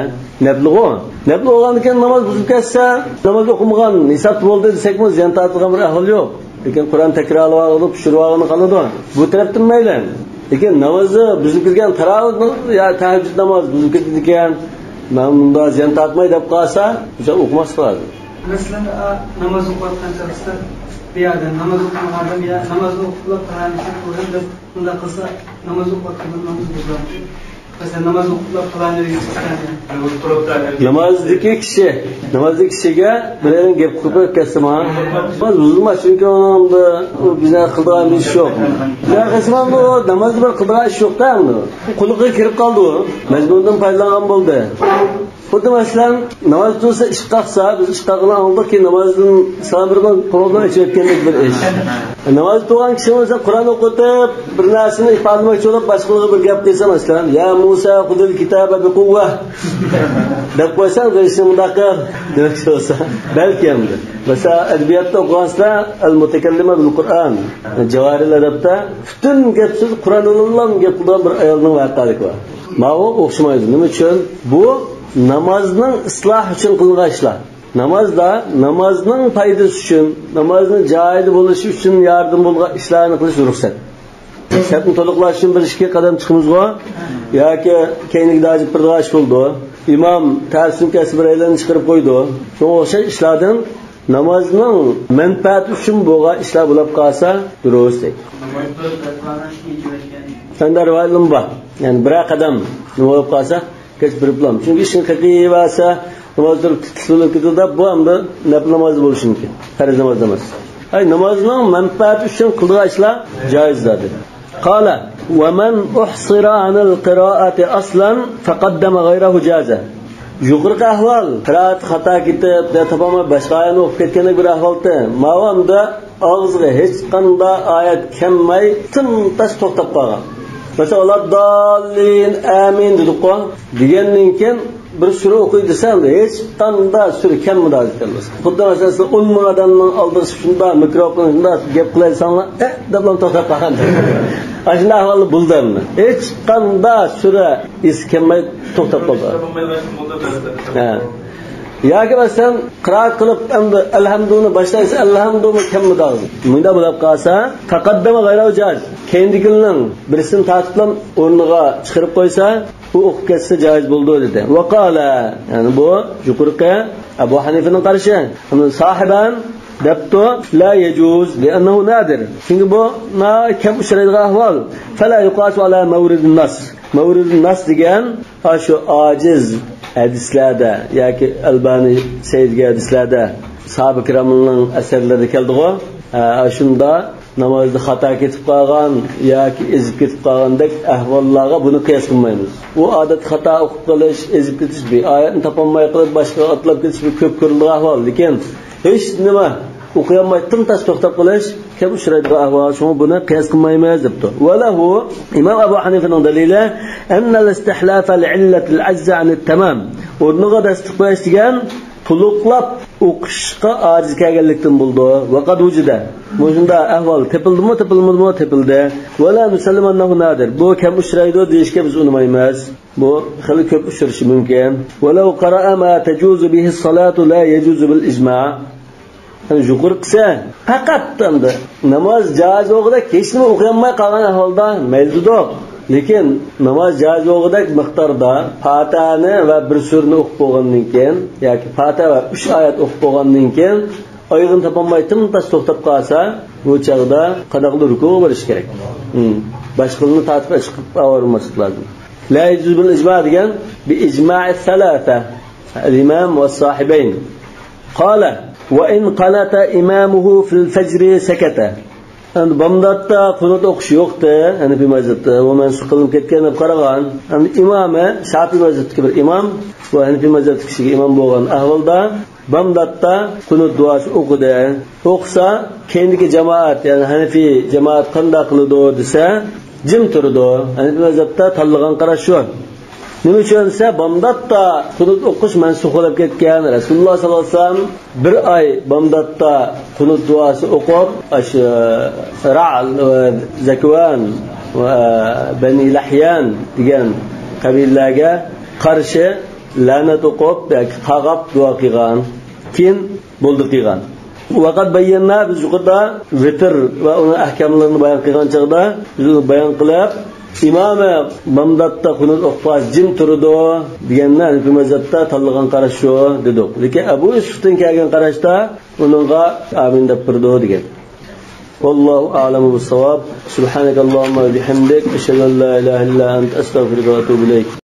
nablig'o. Nabli bo'lgandan keyin namoz buzib ketsa, namoz o'qimagan hisob bo'ldi desakmi, ziyon tortgan bir ahvol yo'q. Lekin Qur'on takrorlanib, shurvog'ini qiladi. Bu tarafdan mayli. Lekin namozni buzib kirgan tarovih yo tahajjud namoz buzib ketdi ekan, men bunda ziyon tortmay deb qolsa, o'sha o'qimas qiladi. Masalan, namoz o'qiyotgan shaxslar bu yerda namoz o'qigan odam ya namoz o'qib qolishni ko'rib deb unda qilsa namoz o'qiyotgan namoz buzadi. Masalan, namoz o'qib qolganligi namozdagi kishiga birering gap qilib ketsa-ma, namoz buzilmas chunki unda u bizga qildigan ish yo'q. Ya qisman bu namozni bir qildigan ish yo'q-da endi. Quliqqa kirib qoldi u. Majburdan foydalangan bo'ldi. Xuddi masalan namoz tursa ish qilsa, biz ish qilgan oldiki namozdan sabirdan qo'ldan ichayotgandek bir ish. Namoz turgan kishi bo'lsa Qur'on o'qitib, bir narsani ifodalamoqchi bo'lib boshqalarga bir gap qilsa masalan, ya Musa xudil kitaba bi quwwa deb qo'ysa, ishni bundaqa demoqchi bo'lsa, balki hamda. Masalan, adabiyotda o'qigansa al-mutakallima bil Qur'on, Javohirul adabda butun gap so'z Qur'ondan gap qilgan bir ayolning voqealigi bor. Ma'vo o'xshamaydi. Nima uchun? Bu namozning isloh uchun qilgan ishlar. Namozning foydasi uchun, namozning joyida bo'lishi uchun yordam bo'lgan ishlarni qilish ruxsat. Ruxsatni to'liqlash uchun bir ishga qadam chiqimizga yoki keyingi dajib bir ish bo'ldi. Imom tarsin kasb biraylarni chiqarib qo'ydi. Shunga o'xshash ishlardan namozning manfaati uchun bo'lgan ishlar bo'lib qolsa durust. Sanda rivoyatim bor. Ya'ni bir qadam nima bo'lib qolsa kech bir plan. Chunki ishni qilg'ivasa namozdir tutilib ketadi, bu hamda nafl namoz bo'lishi mumkin. Farz namoz emas. Namozning manfaati uchun qilgan ishlar joizdir. Qala va man uhsira anil qira'ati aslan faqaddama ghayrahu jaza. Yuqorqi ahvol qira'at xato ketib, topama boshqa oyatni o'qib ketgandek bir ahvolda, ma'vamda og'ziga hech qanday oyat kelmay, tintas to'xtab qolgan. Mesela dallin amin dedik-ku. Degandan keyin bir sura o'qiy desam, hech qanday sura kamida aytilmas. Xuddi masalan 10 ming odamning oldida shunda mikrofon shunda gap qilaysanlar, deb to'xtab qolgan. Ashuna ahvol bo'ldimi? Hech qanday sura iskamay to'xtab qoldi. Yoki masalan qiroat qilib endi alhamdulillah boshlaysa alhamdulillah kamida. Bunda bo'lib qolsa, taqaddama g'ayru jaz. Kendikining birisini ta'kidlab o'rniga chiqarib qo'ysa, u o'qib ketsa joiz bo'ldi dedi. Va qala, ya'ni bu yuqorqi Abu Hanifaning qarashi. Sohiban debto la yajuz li'annahu nadir. Chunki bu kam uchraydigan ahvol. Fala yuqasu ala mawridun nas. Mawridun nas degan shu ojiz hadislarda yoki Albani Sayyidga hadislarda sahoba kiramning asarlarida keldi-ku. Shunda namozda xato ketib qolgan yoki ezib ketib qolgandek ahvollarga buni qiyos qilmaymiz. U odat xato o'qib qolish, ezib ketish, bir oyatni topolmay qolib boshqa otlab ketish bir ko'p ko'rilgan ahvol. Lekin hech nima o'qiyolmay tintas to'xtab qolish kam uchraydigan ahvol. Shuni buni qiyos qilmaymiz debdi. Valahu Imom Abu Hanifaning dalili anna al-istihlaf al-illat al-ajza an at-tamam. O'rniga tasdiqlash degan to'liqlab o'qishga ojiz kelganlikdan bo'ldi. Vaqad vujida. Bunda ahvol tepildimi? Tepildi. Wala musallimannahu nadir. Bu kam uchraydi deyishga biz unmaymiz. Bu xili ko'p uchrashi mumkin. Walau qara'a ma tajuzu bihi as-salatu la yajuzu bil ijma'. Yuqur qilsa faqat endi namoz joiz o'g'ida hech nima o'qiyolmay qolgan ahvolda maylidir. Lekin namoz joiz o'g'ida miqdorda Fatihani va bir surani o'qib bo'lgandan keyin yoki Fatiha va 3 oyat o'qib bo'lgandan keyin oyog'ini topolmay tintas to'xtab qolsa, bu chaqda qadaqli rukuga borish kerak. Boshqalarni ta'qib chiqib avormaslik lozim. La yujuz bil ijma' degan bi ijma'i thalatha al-imam va sahibayn. Qala وإن قنت إمامه في الفجر سكت. أن بمدتا قنوت أقش يوقته أنا في مزت ومن سقلم كتكن بقرغان أن إمامه شافي مزت كبر إمام وأنا في مزت كشي إمام بوغان أهول دا بمدتا قنوت دواش أقده أقصى كينك جماعت يعني هنفي جماعت قندا قلدو دسا jim turdi. Hanifi mazhabda tanlagan qarash shu. Nima uchun esa bomdodda qunut o'qish mansux bo'lib ketgan. Rasululloh sollallohu alayhi vasallam bir oy bomdodda qunut duosi o'qib, o'sha Ra'l va Zakwan va Bani Lahyan degan qabilalarga qarshi la'nat o'qib yoki qag'ab duo qilgan. Keyin bo'ldi qilgan. Vaqat bayyana biz yuqorida vitr va uning ahkamlarini bayon qilgan chog'da biz bayon qilib imomı bomdodda qunut o'qib jim turdi deganlar Hanifi mazhabda tanlagan qarash shu dedik. Lekin Abu Yusufdan kelgan qarashda uningga amin deb turdi degan. Vallohu a'lamu bis-savab. Subhanakallahumma va bihamdik, ashhadu an la ilaha illa anta, astaghfiruka va atubu ilayk.